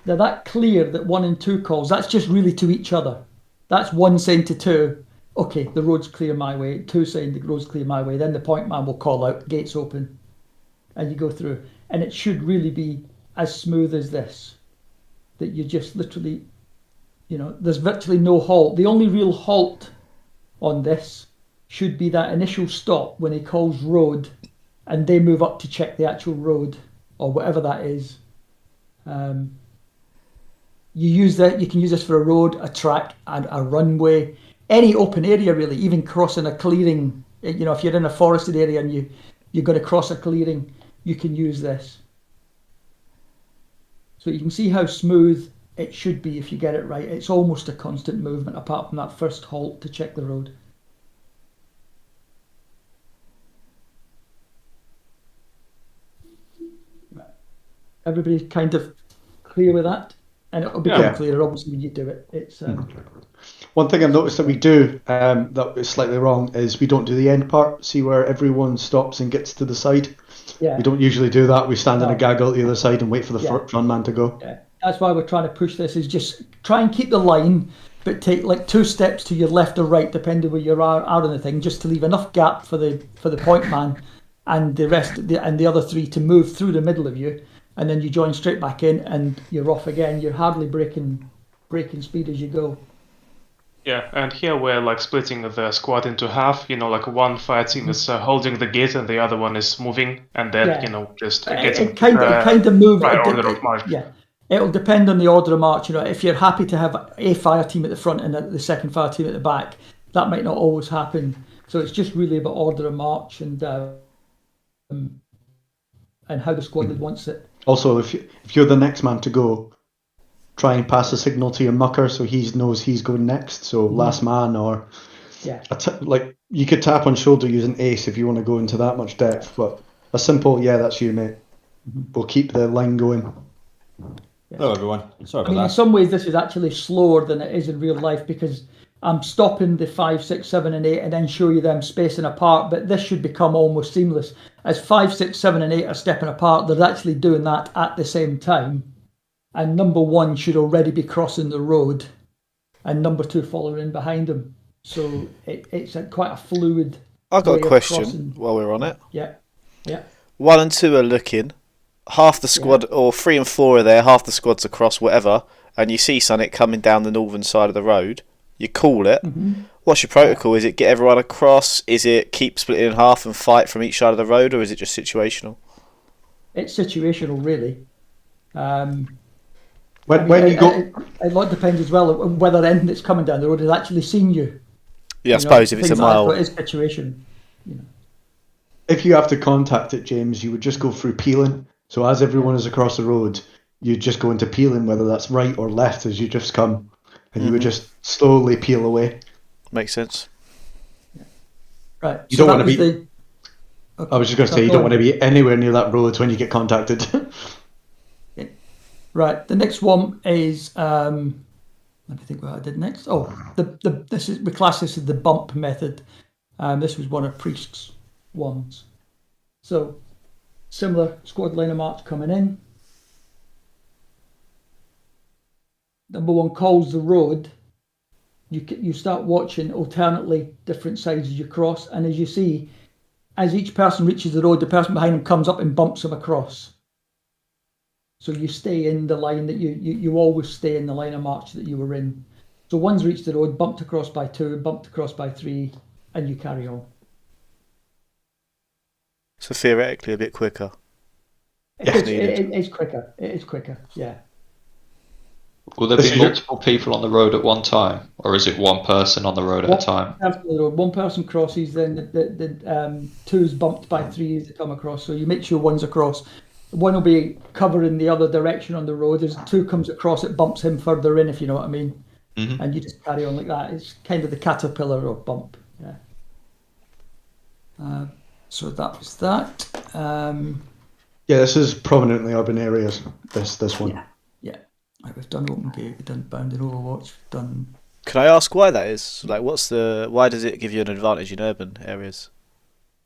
Now that clear that 1 and 2 calls, that's just really to each other. That's 1 saying to 2, okay, the road's clear my way. 2 saying the road's clear my way. Then the point man will call out, gates open, and you go through. And it should really be as smooth as this, that you just literally, there's virtually no halt. The only real halt on this should be that initial stop when he calls road, and they move up to check the actual road or whatever that is. You can use this for a road, a track, and a runway, any open area really, even crossing a clearing. If you're in a forested area and you're going to cross a clearing, you can use this. So you can see how smooth it should be if you get it right. It's almost a constant movement apart from that first halt to check the road. Everybody's kind of clear with that? And it'll become clearer, obviously, when you do it. It's one thing I've noticed that we do that is slightly wrong is we don't do the end part. See where everyone stops and gets to the side? Yeah. We don't usually do that. We stand in a gaggle at the other side and wait for the front man to go. Yeah. That's why we're trying to push this, is just try and keep the line, but take like 2 steps to your left or right, depending where you are on the thing, just to leave enough gap for the point man and the rest and the other 3 to move through the middle of you. And then you join straight back in and you're off again. You're hardly breaking speed as you go. Yeah, and here we're like splitting the squad into half. Like one fire team is holding the gate and the other one is moving, and then just getting kind of move by order of march. Yeah, it'll depend on the order of march. If you're happy to have a fire team at the front and the second fire team at the back, that might not always happen. So it's just really about order of march and how the squad wants it. Also, if you're the next man to go, try and pass a signal to your mucker so he knows he's going next. So last man or Yeah. Like you could tap on shoulder using ace if you want to go into that much depth, but a simple that's you, mate. We'll keep the line going. Hello, everyone. Sorry about I mean, in some ways, this is actually slower than it is in real life because I'm stopping the 5, 6, 7, and 8 and then show you them spacing apart. But this should become almost seamless. As 5, 6, 7, and 8 are stepping apart, they're actually doing that at the same time. And number 1 should already be crossing the road, and number 2 following in behind them. So it's quite a fluid. I've got way a of question crossing. while we're on it. Yeah. 1 and 2 are looking. Half the squad, or 3 and 4 are there. Half the squad's across, whatever. And you see something coming down the northern side of the road. You call it. What's your protocol? Is it get everyone across? Is it keep splitting in half and fight from each side of the road, or is it just situational? It's situational, really. It depends as well on whether anything that's coming down the road has actually seen you. Yeah, I suppose if it's a mile. It is situation. If you have to contact it, James, you would just go through peeling. So as everyone is across the road, you just go into peeling, whether that's right or left as you just come, and you would just slowly peel away. Makes sense. Right. You don't want to be. I was just going to say you don't want to be anywhere near that road when you get contacted. Right. The next one is. Let me think what I did next. Oh, we class this as the bump method. This was one of Priest's ones. So, similar squad line of march coming in. Number 1 calls the road. You start watching alternately different sides as you cross, and as you see, as each person reaches the road, the person behind them comes up and bumps them across. So you stay in the line that you always stay in the line of march that you were in. So one's reached the road, bumped across by 2, bumped across by 3, and you carry on. So theoretically a bit quicker. It's quicker. It is quicker, yeah. Will there be multiple people on the road at one time, or is it one person on the road at a time? One person crosses, then the 2 is bumped by 3 as they come across. So you make sure one's across. One will be covering the other direction on the road. As 2 comes across, it bumps him further in, if you know what I mean. And you just carry on like that. It's kind of the caterpillar or bump. Yeah. So that was that. This is prominently urban areas. This one. Yeah. We've done Open Gate, we've done Bound in Overwatch, we've done. Can I ask why that is? Like, why does it give you an advantage in urban areas?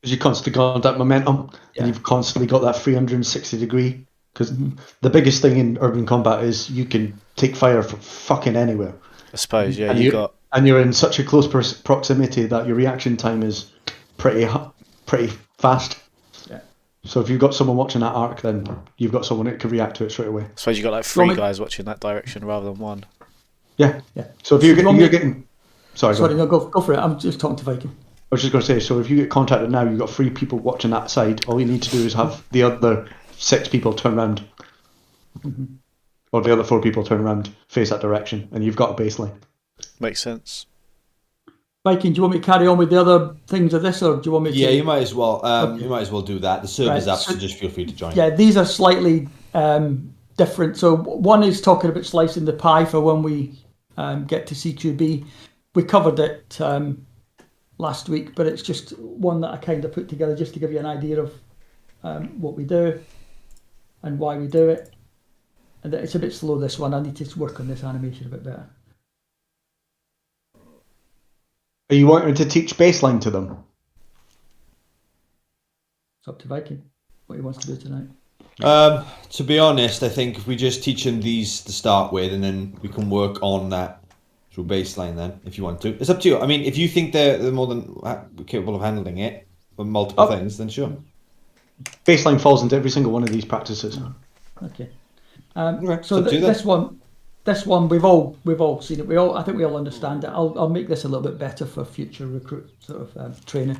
Because you constantly got that momentum, and you've constantly got that 360 degree. Because the biggest thing in urban combat is you can take fire from fucking anywhere. I suppose, yeah. And you're in such a close proximity that your reaction time is pretty fast. Yeah. So if you've got someone watching that arc, then you've got someone that can react to it straight away. I suppose you've got like 3 guys watching that direction rather than 1. Yeah. So if you're getting... Sorry, no, go for it. I'm just talking to Viking. I was just going to say, so if you get contacted now, you've got 3 people watching that side. All you need to do is have the other 6 people turn around. Or the other 4 people turn around, face that direction, and you've got a baseline. Makes sense. Viking, do you want me to carry on with the other things of this, or do you want me to... Yeah, you might as well. You might as well do that. The server's up, so just feel free to join. Yeah, these are slightly different. So one is talking about slicing the pie for when we get to CQB. We covered it last week, but it's just one that I kind of put together just to give you an idea of what we do and why we do it. And it's a bit slow, this one. I need to work on this animation a bit better. Are you wanting to teach baseline to them? It's up to Viking, what he wants to do tonight. To be honest, I think if we just teach them these to start with, and then we can work on that through baseline then, if you want to. It's up to you. I mean, if you think they're more than capable of handling it, with multiple things, then sure. Baseline falls into every single one of these practices. Okay. So this one we've all seen it. I think we all understand it. I'll make this a little bit better for future recruit sort of training.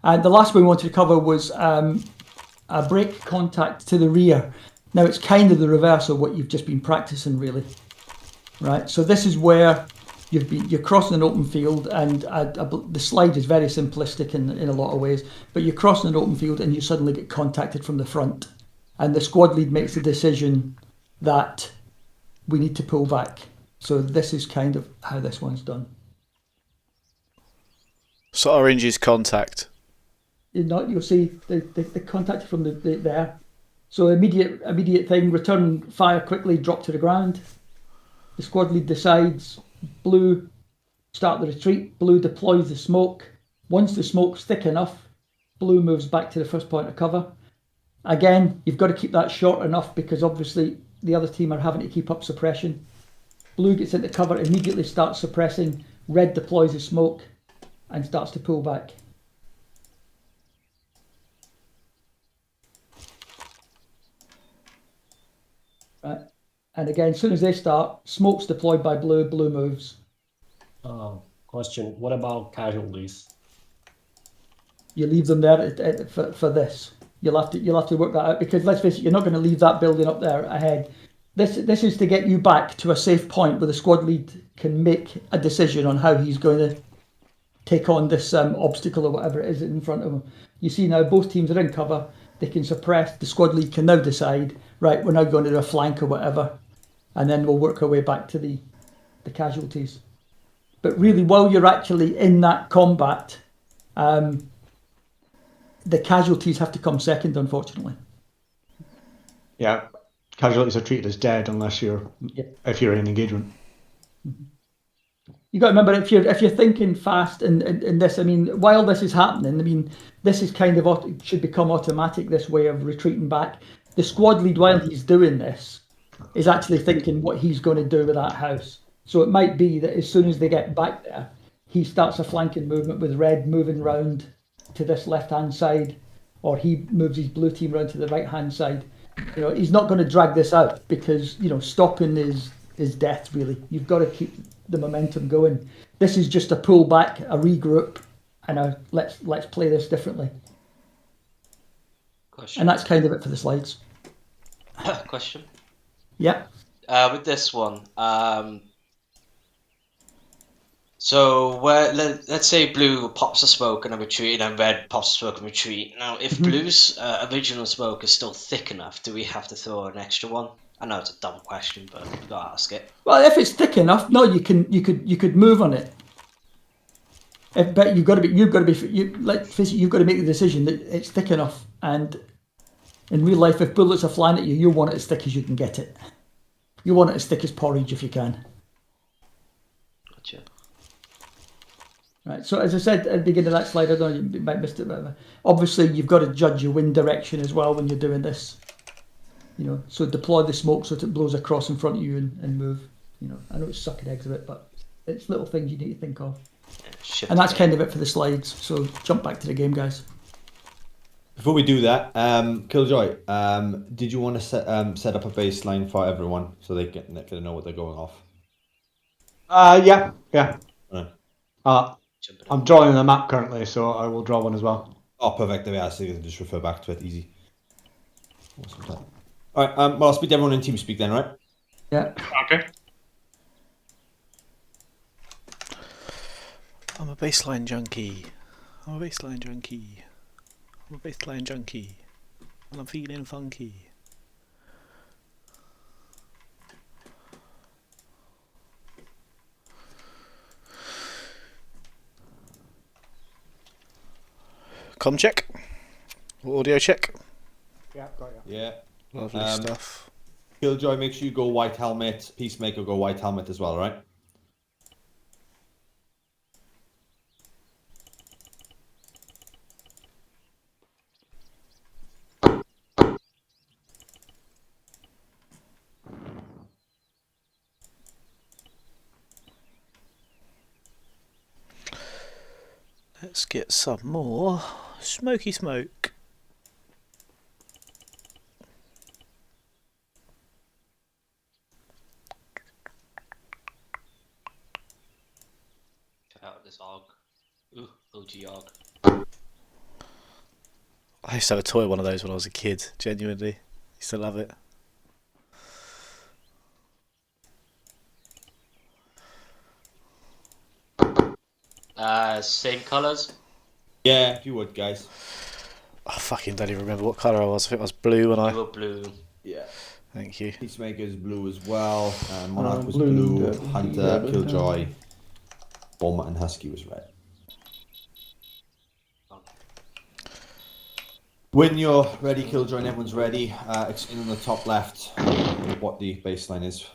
And the last one we wanted to cover was a break contact to the rear. Now it's kind of the reverse of what you've just been practicing, really. Right. So this is where you're crossing an open field, and the slide is very simplistic in a lot of ways. But you're crossing an open field, and you suddenly get contacted from the front, and the squad lead makes the decision that we need to pull back. So this is kind of how this one's done. So orange is contact. You'll see the contact from the there. So immediate thing, return fire quickly, drop to the ground. The squad lead decides, blue start the retreat, blue deploys the smoke. Once the smoke's thick enough, blue moves back to the first point of cover. Again, you've got to keep that short enough because obviously the other team are having to keep up suppression. Blue gets into cover, immediately starts suppressing, red deploys the smoke and starts to pull back. Right. And again, as soon as they start, smoke's deployed by blue, blue moves. Question, what about casualties? You leave them there for this. You'll have to work that out because let's face it, you're not going to leave that building up there ahead. This is to get you back to a safe point where the squad lead can make a decision on how he's going to take on this obstacle or whatever it is in front of him. You see now both teams are in cover. They can suppress. The squad lead can now decide, right, we're now going to do a flank or whatever, and then we'll work our way back to the casualties. But really, while you're actually in that combat, the casualties have to come second, unfortunately. Yeah, casualties are treated as dead unless if you're in engagement. You got to remember if you're thinking fast in this. I mean, while this is happening, I mean, this is kind of should become automatic. This way of retreating back. The squad lead, while he's doing this, is actually thinking what he's going to do with that house. So it might be that as soon as they get back there, he starts a flanking movement with red moving round to this left-hand side, or he moves his blue team round to the right-hand side. You know, he's not going to drag this out because stopping is death. Really, you've got to keep the momentum going. This is just a pull back, a regroup, and let's play this differently. Question. And that's kind of it for the slides. Question. Yeah. With this one, so let's say blue pops a smoke and a retreat, and red pops a smoke and retreat. Now, if blue's original smoke is still thick enough, do we have to throw an extra one? I know it's a dumb question, but I've got to ask it. Well, if it's thick enough, no, you could move on it. But you've got to make the decision that it's thick enough. And in real life, if bullets are flying at you, you want it as thick as you can get it. You want it as thick as porridge if you can. Gotcha. Right. So as I said at the beginning of that slide, I don't know, you might have missed it. But obviously, you've got to judge your wind direction as well when you're doing this. So deploy the smoke so that it blows across in front of you and move. I know it's sucking eggs a bit, but it's little things you need to think of. And that's kind of it for the slides. So jump back to the game, guys. Before we do that, Killjoy, did you want to set up a baseline for everyone so they can know what they're going off? Yeah. Right. I'm drawing a map currently, so I will draw one as well. Oh, perfect. There we are. So you can just refer back to it. Easy. Awesome. All right. Well, I'll speak to everyone in TeamSpeak then, right? Yeah. Okay. I'm a baseline junkie. And I'm feeling funky. Com check. Audio check. Yeah, got you. Yeah. Lovely stuff. Killjoy, make sure you go white helmet. Peacemaker, go white helmet as well, right? Let's get some more smoky smoke. Check out this AUG. Ooh, OG AUG. I used to have a toy one of those when I was a kid, genuinely. Used to love it. Same colours? Yeah, if you would, guys. I fucking don't even remember what colour I was. I think I was blue when I... You were blue. Yeah. Thank you. Peacemaker's blue as well. Monarch was blue. Hunter, Killjoy, Bulma and Husky was red. When you're ready, Killjoy, and everyone's ready, explain on the top left what the baseline is.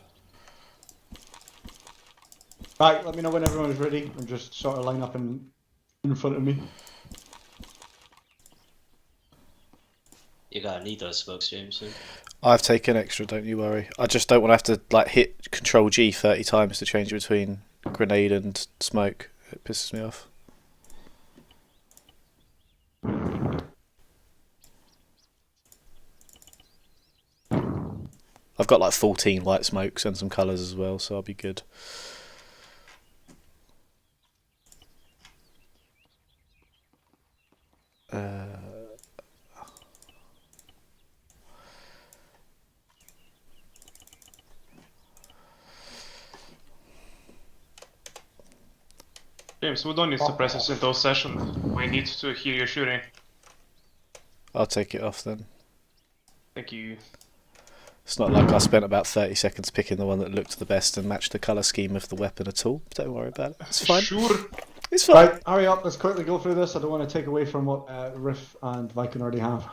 Right, let me know when everyone's ready and just sort of line up in front of me. You're gonna need those smokes, James. Soon. I've taken extra, don't you worry. I just don't want to have to like hit Control G 30 times to change between grenade and smoke. It pisses me off. I've got like 14 white smokes and some colours as well, so I'll be good. James, we don't need suppressors in those sessions. We need to hear you shooting. I'll take it off then. Thank you. It's not like I spent about 30 seconds picking the one that looked the best and matched the colour scheme of the weapon at all. Don't worry about it. It's fine. Sure. It's fine. Right, hurry up. Let's quickly go through this. I don't want to take away from what Riff and Viking already have.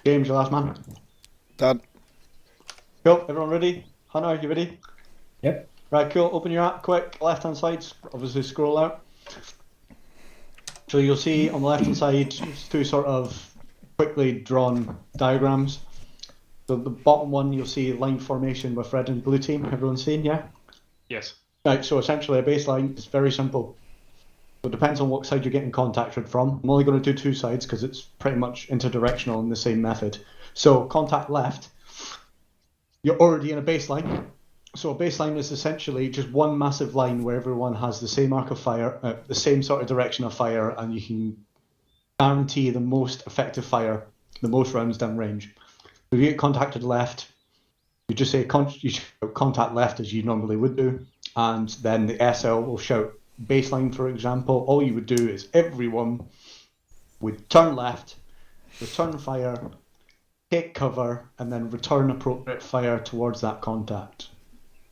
James, your last man. Done. Cool. Everyone ready? Hunter, you ready? Yep. Right, cool. Open your app quick. Left hand side, obviously scroll out. So you'll see on the left hand side two sort of quickly drawn diagrams. So the bottom one you'll see line formation with red and blue team. Everyone's seen, yeah? Yes. Right, so essentially a baseline is very simple. So it depends on what side you're getting contacted from. I'm only going to do two sides because it's pretty much interdirectional in the same method. So contact left, you're already in a baseline. So a baseline is essentially just one massive line where everyone has the same arc of fire, the same sort of direction of fire, and you can guarantee the most effective fire, the most rounds down range. If you get contacted left, you just say you shout contact left as you normally would do, and then the SL will shout baseline, for example. All you would do is everyone would turn left, return fire, take cover, and then return appropriate fire towards that contact.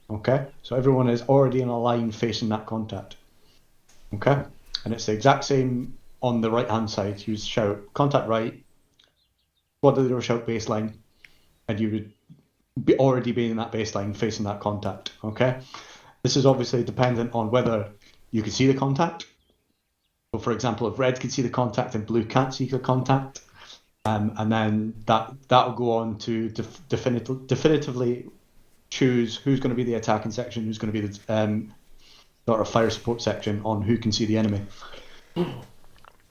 Okay, so everyone is already in a line facing that contact. Okay, and it's the exact same on the right hand side. You shout contact right, squad leader will shout baseline, and you would be already be in that baseline facing that contact. Okay, this is obviously dependent on whether you can see the contact. So, for example, if red can see the contact and blue can't see the contact, and then that'll go on to definitively choose who's going to be the attacking section, who's going to be the sort of fire support section on who can see the enemy.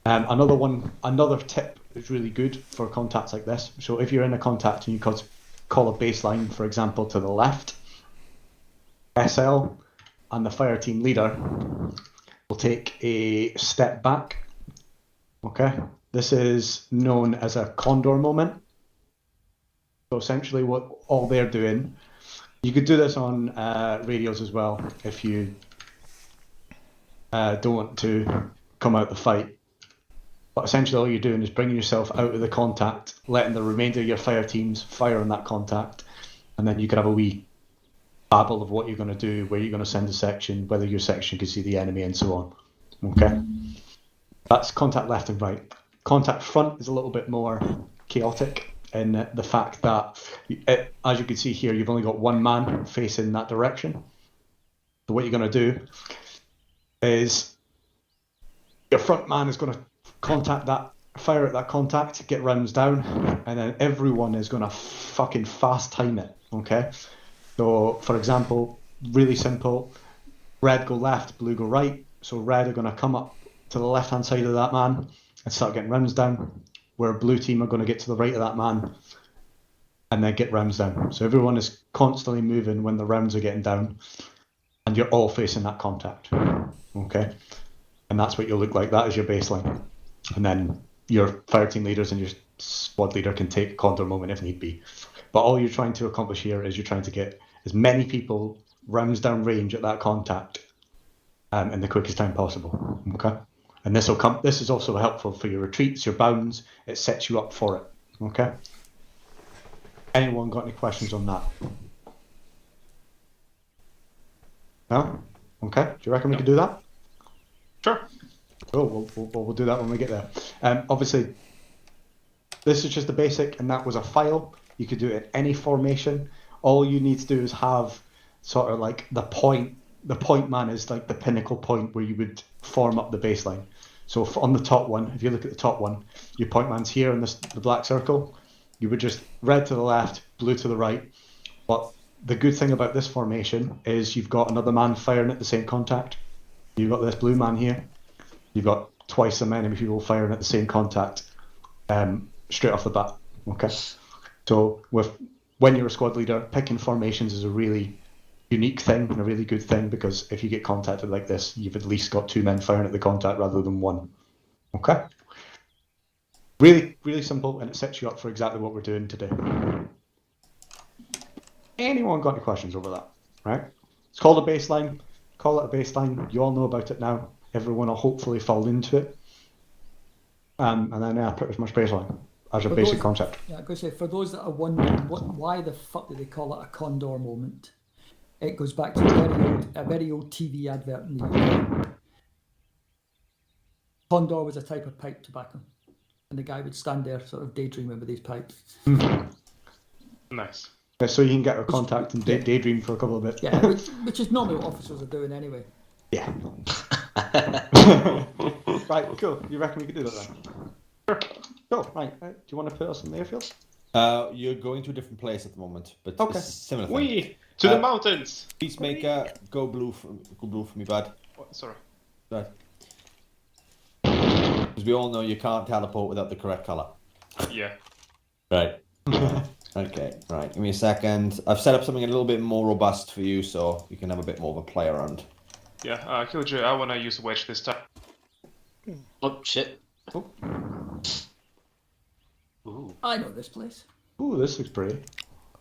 Another tip is really good for contacts like this. So if you're in a contact and you call a baseline, for example, to the left, SL and the fire team leader will take a step back. Okay, this is known as a Condor Moment. So essentially what all they're doing, you could do this on radios as well if you don't want to come out the fight. But essentially all you're doing is bringing yourself out of the contact, letting the remainder of your fire teams fire on that contact, and then you could have a wee babble of what you're going to do, where you're going to send a section, whether your section can see the enemy, and so on. Okay? That's contact left and right. Contact front is a little bit more chaotic in the fact that, as you can see here, you've only got one man facing that direction. So what you're going to do is your front man is going to fire at that contact, get rounds down, and then everyone is going to fucking fast time it. Okay? So, for example, really simple, red go left, blue go right. So red are going to come up to the left-hand side of that man and start getting rounds down, where blue team are going to get to the right of that man and then get rounds down. So everyone is constantly moving when the rounds are getting down, and you're all facing that contact. Okay? And that's what you'll look like. That is your baseline. And then your fire team leaders and your squad leader can take Condor Moment if need be. But all you're trying to accomplish here is you're trying to get as many people rounds down range at that contact in the quickest time possible. Okay? And this is also helpful for your retreats, your bounds. It sets you up for it. Okay? Anyone got any questions on that? No? Okay, do you reckon we could do that? Sure. Cool, we'll do that when we get there. Obviously, this is just the basic, and that was a file. You could do it in any formation. All you need to do is have sort of like the point. The point man is like the pinnacle point where you would form up the baseline. So on the top one, if you look at the top one, your point man's here in the black circle. You would just red to the left, blue to the right. But the good thing about this formation is you've got another man firing at the same contact. You've got this blue man here. You've got twice as many people firing at the same contact straight off the bat. Okay. So when you're a squad leader, picking formations is a really unique thing and a really good thing, because if you get contacted like this, you've at least got 2 men firing at the contact rather than 1. Okay? Really, really simple, and it sets you up for exactly what we're doing today. Anyone got any questions over that? Right? It's called a baseline. Call it a baseline. You all know about it now. Everyone will hopefully fall into it. And then pretty much baseline as a basic concept. Yeah, I was going to say, for those that are wondering why the fuck do they call it a Condor Moment? It goes back to a very old TV advert in the UK. Condor was a type of pipe tobacco, and the guy would stand there sort of daydreaming with his pipe. Nice. So you can get our contact and daydream for a couple of bits. Yeah, which is normally what officers are doing anyway. Yeah. Right, cool. You reckon we could do that then? Sure. Cool, right. Do you want to put us in the airfield? You're going to a different place at the moment, but okay. it's similar thing. To the mountains! Peacemaker, go blue for me, bud. Oh, sorry. Right. Because we all know you can't teleport without the correct colour. Yeah. Right. Okay, right. Give me a second. I've set up something a little bit more robust for you, so you can have a bit more of a play around. Yeah, Killjoy, I wanna use Wedge this time. Oh, shit. Oh. Ooh. I know this place. Ooh, this looks pretty.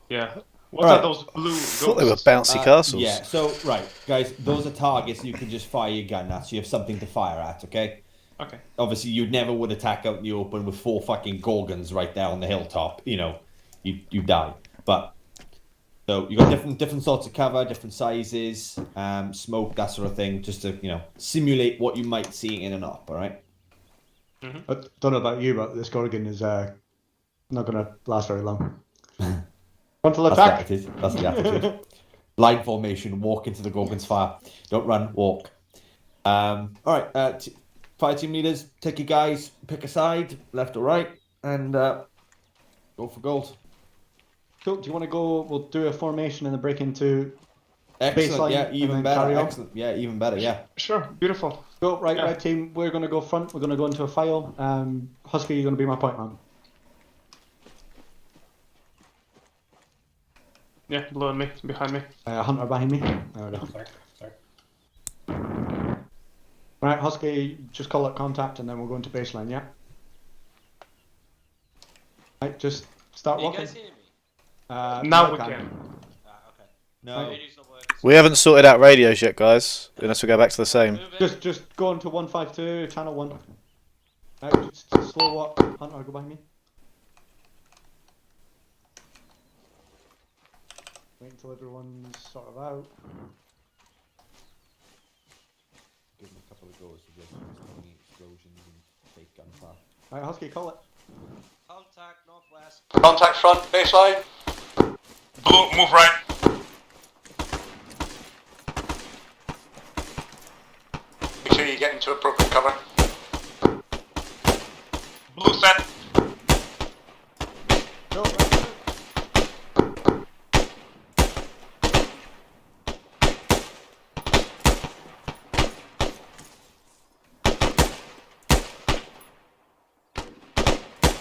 Yeah. What are those blue ghosts? I thought they were bouncy castles. Yeah, so, right, guys, those are targets you can just fire your gun at, so you have something to fire at, okay? Okay. Obviously, you never would attack out in the open with 4 fucking Gorgons right there on the hilltop. You know, you die. But, so, you got different sorts of cover, different sizes, smoke, that sort of thing, just to, simulate what you might see in an op, alright? Mm-hmm. I don't know about you, but this Gorgon is not going to last very long. Frontal attack! That's the attitude. Line formation, walk into the Gorgon's fire. Don't run, walk. Alright, fire team leaders, take your guys, pick a side, left or right, and go for gold. Cool, do you want to go, we'll do a formation and then break into excellent, baseline, yeah, even better, excellent, yeah, even better, yeah. Sure, beautiful. Go, right, Yeah. Red team, we're going to go front, we're going to go into a file. Husky, you're going to be my point man. Yeah, blue on me, behind me. Hunter behind me. There we go. Sorry. Right, Husky, just call it contact and then we'll go into baseline, yeah? Right, just start Can you walking. guys hear me? Now we can. Okay. No. Radio's not working. We haven't sorted out radios yet, guys. Unless we go back to the same. Move it. Just go into 152, channel 1. Right, just slow walk. Hunter, go behind me. Wait until everyone's sort of out. Give them a couple of goes to get any explosions and fake gunfire. Right, Husky, call it. Contact northwest. Contact front, baseline. Blue, move right. Make sure you get into appropriate cover. Blue set. Go, right.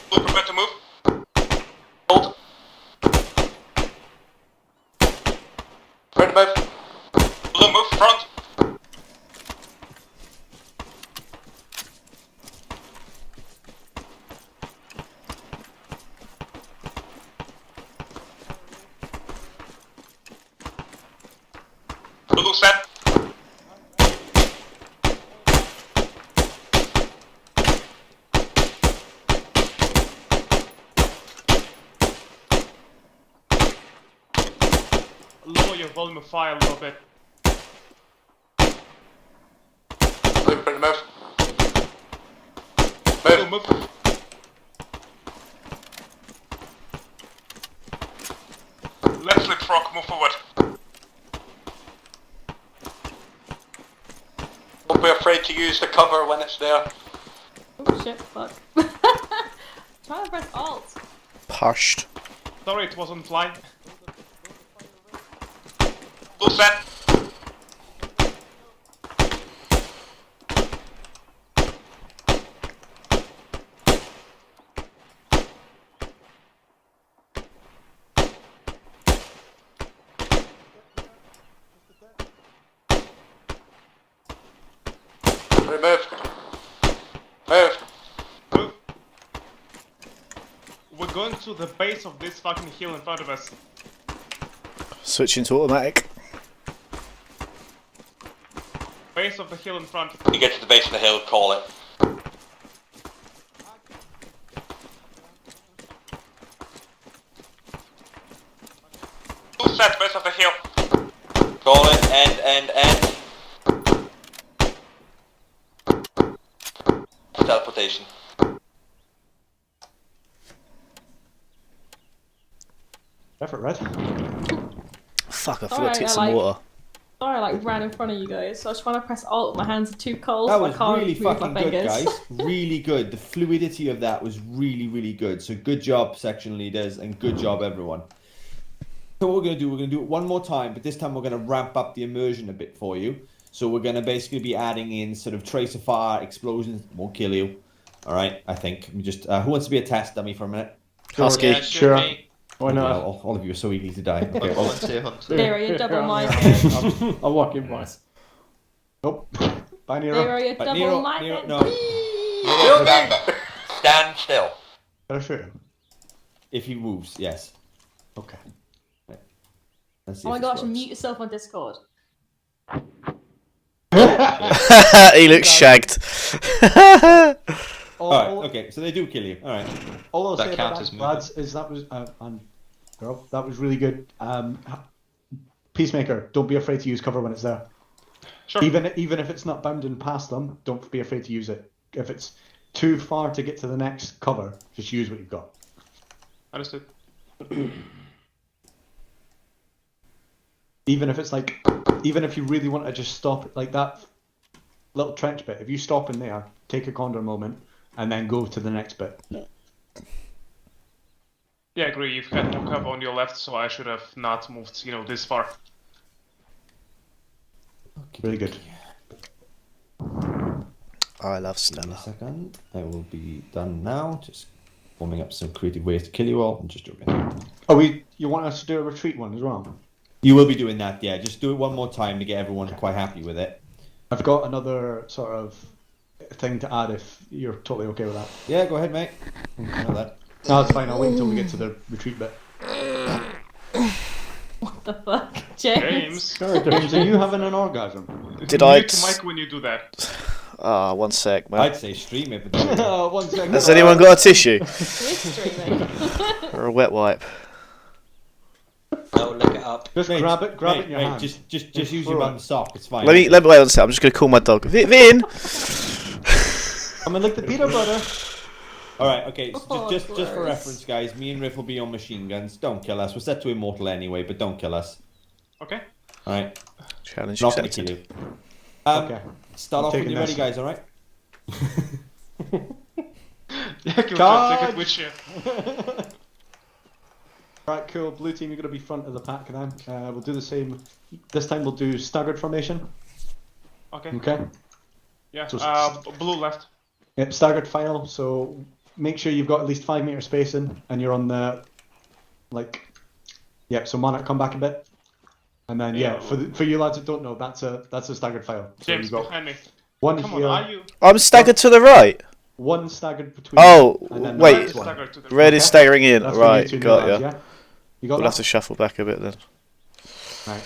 Blue, prepare to move. Hold. Prepare to move. Blue, move front. Blue set. Lower your volume of fire a little bit. Ready, move. Move. Left flip frog, move forward. Don't be afraid to use the cover when it's there. Oh shit, fuck. Try to press Alt. Pushed. Sorry, it wasn't flying. Full set. Move. Move. Move. We're going to the base of this fucking hill in front of us. Switching to automatic. Base of the hill in front. You get to the base of the hill, call it. Full set, base of the hill. Call it, end. Teleportation. Effort, Red. Fuck, I forgot Alright, to get I some like- water. Sorry, I ran in front of you guys, so I was trying to press Alt. My hands are too cold. That so was I can't really move my fucking good, fingers. guys. Really good. The fluidity of that was really good. So good job, section leaders, and good job, everyone. So what we're going to do it one more time, but this time we're going to ramp up the immersion a bit for you. So we're going to basically be adding in sort of tracer fire, explosions, won't kill you. All right, I think. Just who wants to be a test dummy for a minute? Husky. Yeah, Sure. me. Why not? All of you are so easy to die. Okay, Volunteer hunter. There are your double Yeah, minded. I'll walk in by. Nope. Bye, There Nero. are your double Nero, minded. no. Stand still. Can I shoot him? If he moves, yes. Okay. Let's see Oh my if this gosh, and works. mute yourself on Discord. He looks shagged. Alright, okay, so they do kill you. Alright. All I'll That say about counts as that, lads, is that was and girl, that was really good. Peacemaker, don't be afraid to use cover when it's there. Sure. Even if it's not bounding past them, don't be afraid to use it. If it's too far to get to the next cover, just use what you've got. Understood. Even if it's like, even if you really want to just stop it, like that little trench bit, if you stop in there, take a Condor moment, and then go to the next bit. Yeah, I agree. You've had more cover on your left, so I should have not moved, this far. Really good. I love Give me a Stella. second. I will be done now. Just forming up some creative ways to kill you all. I'm just joking. Oh, you want us to do a retreat one as well? You will be doing that, yeah. Just do it one more time to get everyone quite happy with it. I've got another sort of thing to add if you're totally okay with that. Yeah, go ahead, mate. I know that. No, it's fine. I'll wait until we get to the retreat bit. What the fuck, James? James, are you having an orgasm? Did I? Mute mic when you do that. Ah, 1 sec, man. I'd say stream it, but Oh, 1 second. Has anyone got a tissue We're streaming. or a wet wipe? No, look it up. Just Mate, grab it in your mate, hand. Just use throw your it. mum's sock. It's fine. Let me wait on a sec. I'm just gonna call my dog. Vin. I'm gonna lick the peanut butter. All right, okay. So Oh, just for gross. reference, guys, me and Riff will be on machine guns. Don't kill us. We're set to immortal anyway, but don't kill us. Okay. All right. Challenge Not gonna kill accepted. you. Okay. Start off when taking you're ready, this. guys. All right. Yeah, can we Charge! take it with you? Right, cool. Blue team, you're gonna be front of the pack then. We'll do the same. This time we'll do staggered formation. Okay. Okay. Yeah. So- Blue left. Yep, staggered file. So make sure you've got at least 5 meter spacing, and you're on the Yep. So Monarch, come back a bit, and then Yeah. for you lads that don't know, that's a staggered file. So James, you've got behind me. one Come here, on, are you? I'm staggered to the right. one staggered between. Oh, and then wait. the next one. Staggered to the Red is staggering in. That's for Right, you two got lads, ya. yeah? You got We'll that? have to shuffle back a bit then. Right.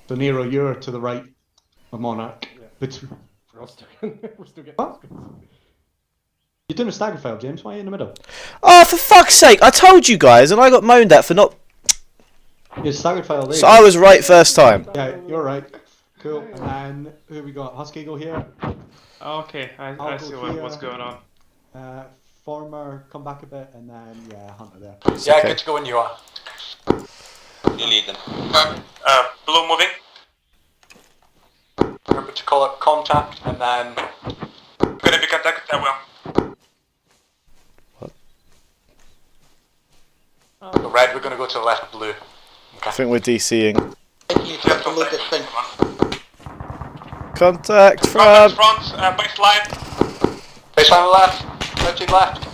So Nero, you're to the right of Monarch. We're still getting What? You're doing a staggered file, James. Why are you in the middle? Oh, for fuck's sake! I told you guys, and I got moaned at for not. You're staggered file. There So you I go. was right first time. Yeah, you're right. Cool. And who we got? Husky, go here. Okay, I I'll see go what's here. going on. Former, come back a bit, and then Hunter there. Yeah, okay. good to go when you are. You lead them. Blue moving. Remember to call it contact, and then Gonna be contacted, I will. the red, we're going to go to the left of blue. I think we're DCing. You have to load this thing. Contact Front, front. baseline. Baseline left, red team left.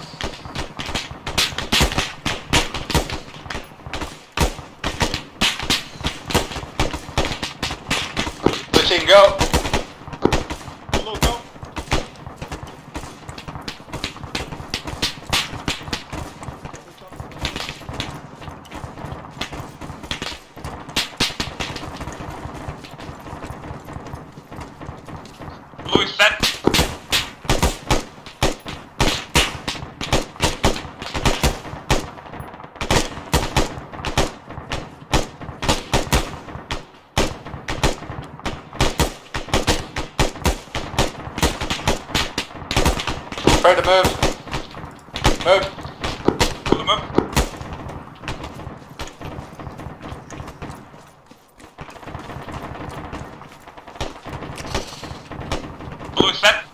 Blue team go. Blue, go. Blue is set. Prepare to move. Move. Blue move. Blue is set.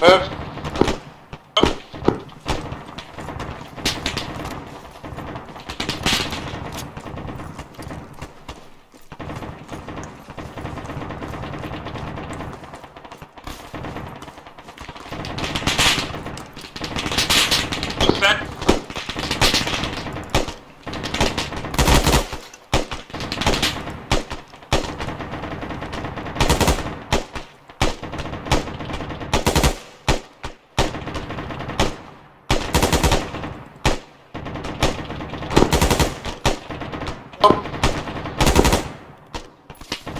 Move. Blue set.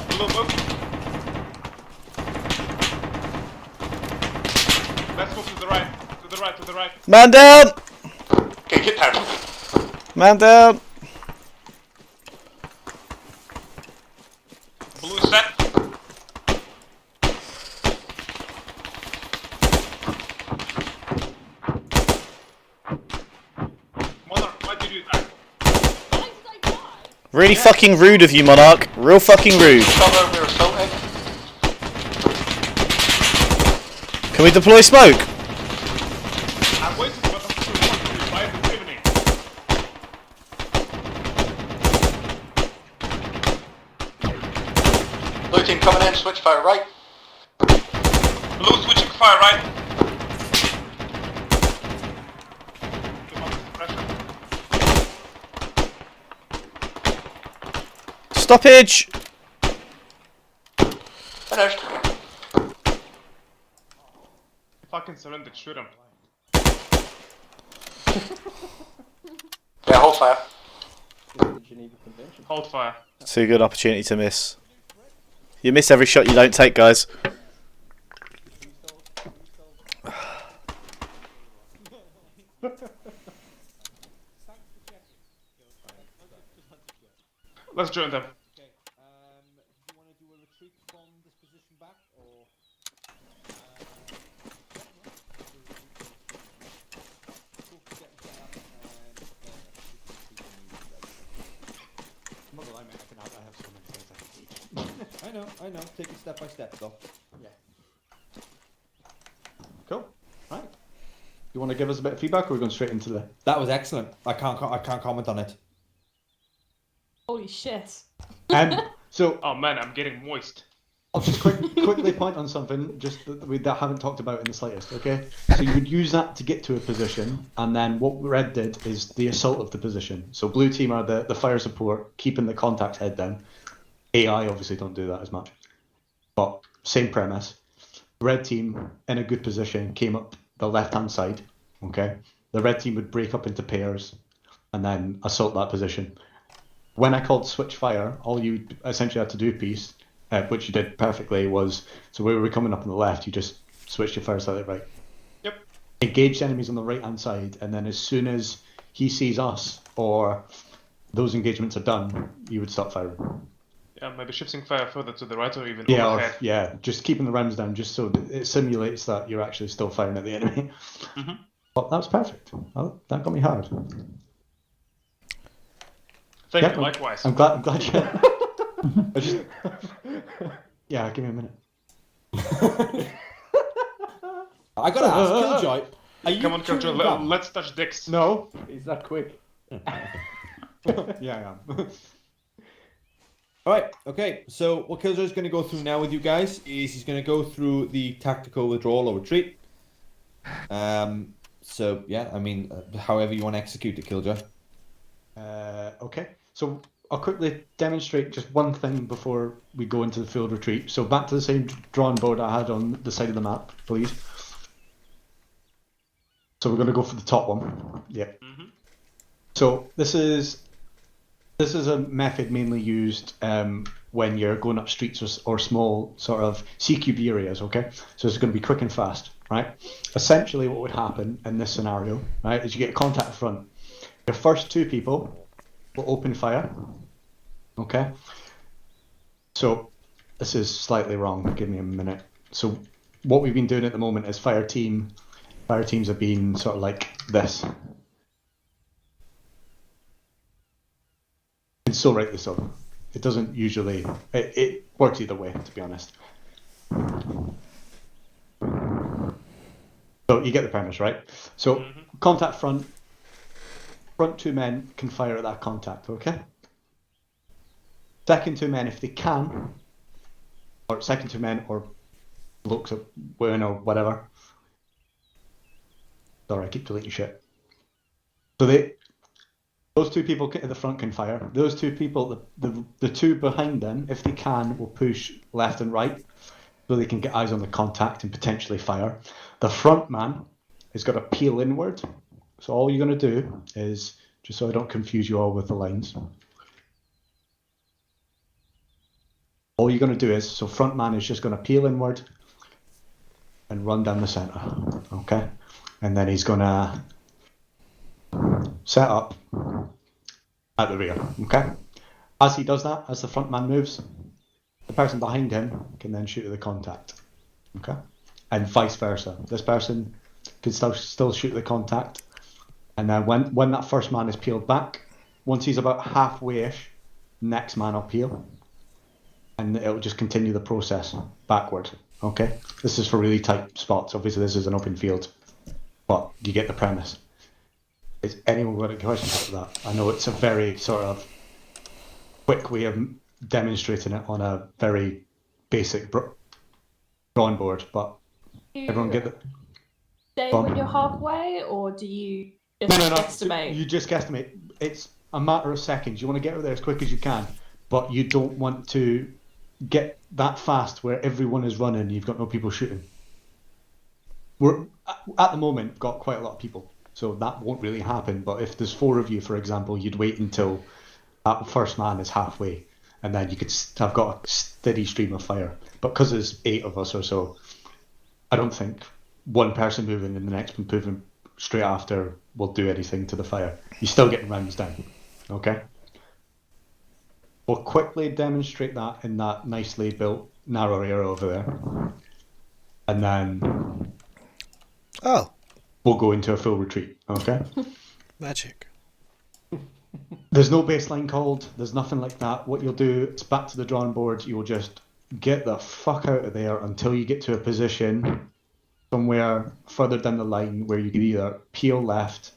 Blue move. Let's move to the right. To the right, to the right. Man down. Okay, get down. Man down. Blue is set. Monarch, why did you die? Really fucking rude of you, Monarch. Real fucking rude. Cover, we're assaulted. Can we deploy smoke? I'm waiting for them to revive the evening. Blue team coming in, switch fire right. Blue switching fire right. Give up pressure. Stoppage. Finished. Fucking surrendered, shoot him. Yeah, hold fire. Hold fire. Too good opportunity to miss. You miss every shot you don't take, guys. Let's join them. Okay. Do you want to do a retreat from this position back, or? I'm not gonna lie, mate, I have so many things I can teach. I know. Take it step by step, though. Yeah. Cool. Right. You want to give us a bit of feedback, or are we going straight into the? That was excellent. I can't comment on it. Holy shit. So Oh man, I'm getting moist. I'll just quickly point on something just that we haven't talked about in the slightest. Okay. So you would use that to get to a position, and then what red did is the assault of the position. So blue team are the fire support, keeping the contact head down. AI obviously don't do that as much, but same premise. Red team in a good position came up the left-hand side. Okay, the red team would break up into pairs and then assault that position. When I called switch fire, all you essentially had to do, piece, which you did perfectly, was so where we're coming up on the left, you just switch your fire slightly right. Yep. Engage enemies on the right hand side, and then as soon as he sees us or those engagements are done, you would stop firing. Yeah, maybe shifting fire further to the right or even Yeah, overhead. just keeping the rounds down, just so it simulates that you're actually still firing at the enemy. Mm-hmm. But that was perfect. That got me hard. Thank you, likewise. I'm glad you... Yeah, give me a minute. I gotta ask, Killjoy, are you Come on, Killjoy, chewing gum? let's touch dicks. No. Is that quick? Yeah, I am. Alright, okay, so what Killjoy's going to go through now with you guys is he's going to go through the tactical withdrawal or retreat. So, yeah, I mean, however you want to execute it, Killjoy. Okay, so I'll quickly demonstrate just one thing before we go into the field retreat. So back to the same drawing board I had on the side of the map, please. So we're going to go for the top one. Yeah. Mm-hmm. So this is a method mainly used when you're going up streets or small sort of CQB areas, okay? So it's going to be quick and fast, right? Essentially what would happen in this scenario, right, is you get a contact front. Your first two people will open fire, okay? So this is slightly wrong, give me a minute. So what we've been doing at the moment is fire teams have been sort of like this. And so rightly so. It doesn't usually... It works either way, to be honest. So you get the premise, right? So contact front two men can fire at that contact, okay? Second two men, if they can, or second two men, or looks at women or whatever. Sorry, I keep deleting shit. So those two people at the front can fire. Those two people, the two behind them, if they can, will push left and right so they can get eyes on the contact and potentially fire. The front man has got to peel inward. So all you're going to do is, just so I don't confuse you all with the lines, all you're going to do is, so front man is just going to peel inward and run down the centre, okay? And then he's going to set up at the rear, okay? As he does that, as the front man moves, the person behind him can then shoot at the contact, okay? And vice versa. This person can still shoot at the contact, and then when that first man is peeled back, once he's about halfway-ish, next man will peel, and it'll just continue the process backward, okay? This is for really tight spots. Obviously, this is an open field, but you get the premise. Is anyone got any questions about that? I know it's a very sort of quick way of demonstrating it on a very basic drawing board, but everyone get it. Stay when you're halfway, or do you just guesstimate? You just guesstimate. It's a matter of seconds. You want to get over there as quick as you can, but you don't want to get that fast where everyone is running and you've got no people shooting. We're at the moment got quite a lot of people, so that won't really happen. But if there's 4 of you, for example, you'd wait until that first man is halfway, and then you could have got a steady stream of fire. But because there's 8 of us or so, I don't think one person moving and the next one moving straight after will do anything to the fire. You're still getting rounds down, okay? We'll quickly demonstrate that in that nicely built narrow area over there, and then we'll go into a full retreat, okay? Magic. There's no baseline called, there's nothing like that. What you'll do is back to the drawing board, you'll just get the fuck out of there until you get to a position somewhere further down the line where you can either peel left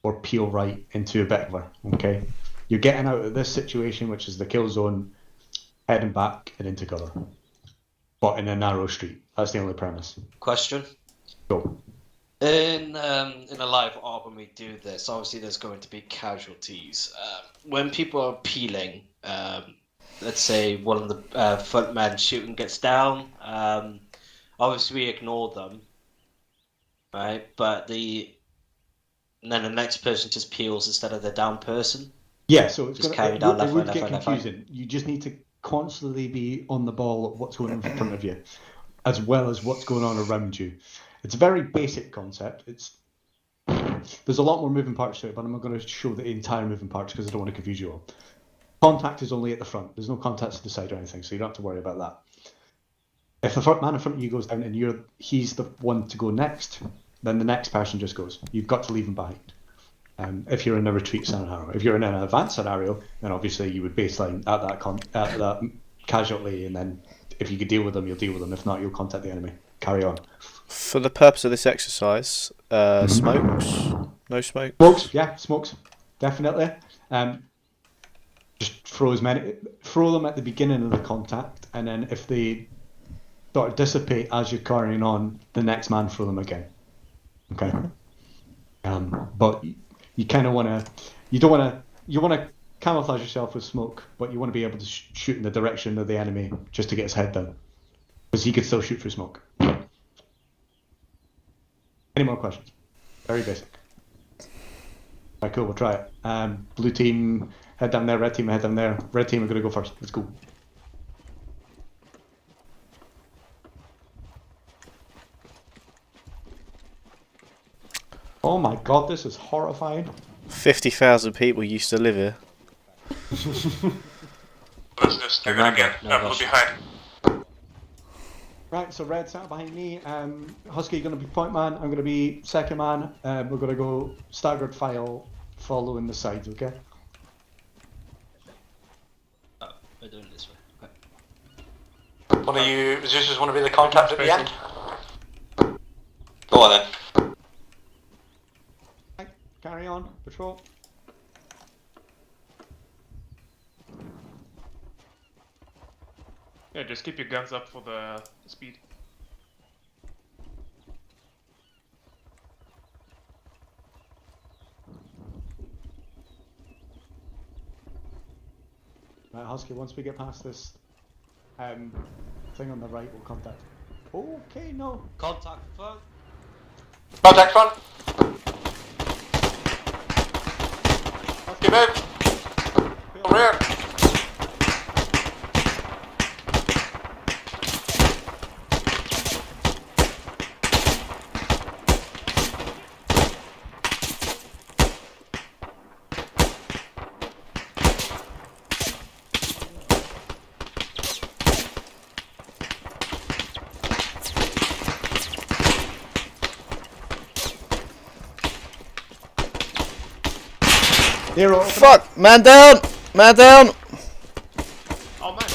or peel right into a bit cover, okay? You're getting out of this situation, which is the kill zone, heading back and into cover. But in a narrow street. That's the only premise. Question? Go. In a live op, when we do this, obviously there's going to be casualties. When people are peeling, let's say one of the front men shooting gets down, obviously we ignore them, right? But and then the next person just peels instead of the down person. Yeah, so it's just gonna, carry down it left, would right, get left, right, confusing. You just need to constantly be on the ball of what's going on in front of you, as well as what's going on around you. It's a very basic concept. There's a lot more moving parts to it, but I'm not going to show the entire moving parts because I don't want to confuse you all. Contact is only at the front. There's no contact to the side or anything, so you don't have to worry about that. If the man in front of you goes down and he's the one to go next, then the next person just goes. You've got to leave him behind. If you're in a retreat scenario. If you're in an advanced scenario, then obviously you would baseline at that casualty, and then if you could deal with them, you'll deal with them. If not, you'll contact the enemy. Carry on. For the purpose of this exercise, smokes? No smoke? Smokes, yeah, smokes. Definitely. Just throw them at the beginning of the contact, and then if they sort of dissipate as you're carrying on, the next man throw them again. Okay. But you kind of you want to camouflage yourself with smoke, but you want to be able to shoot in the direction of the enemy just to get his head down, because he could still shoot through smoke. Any more questions? Very basic. Right, cool, we'll try it. Blue team, head down there, red team, head down there. Red team are going to go first. Let's go. Oh my god, this is horrifying. 50,000 people used to live here. Let's just do it again. Blue behind. Right, so red sat behind me. Husky going to be point man. I'm going to be second man. We're going to go staggered file following the sides, okay? Oh, we're doing it this way. Okay. One of you Zeus's want to be the contact at the end? Go on then. Right, carry on, patrol. Yeah, just keep your guns up for the speed. Right, Husky, once we get past this thing on the right, we'll contact. Okay, no. Contact front. Contact front. Husky move. Rear. Hero. Fuck! Man down! Man down! Oh man,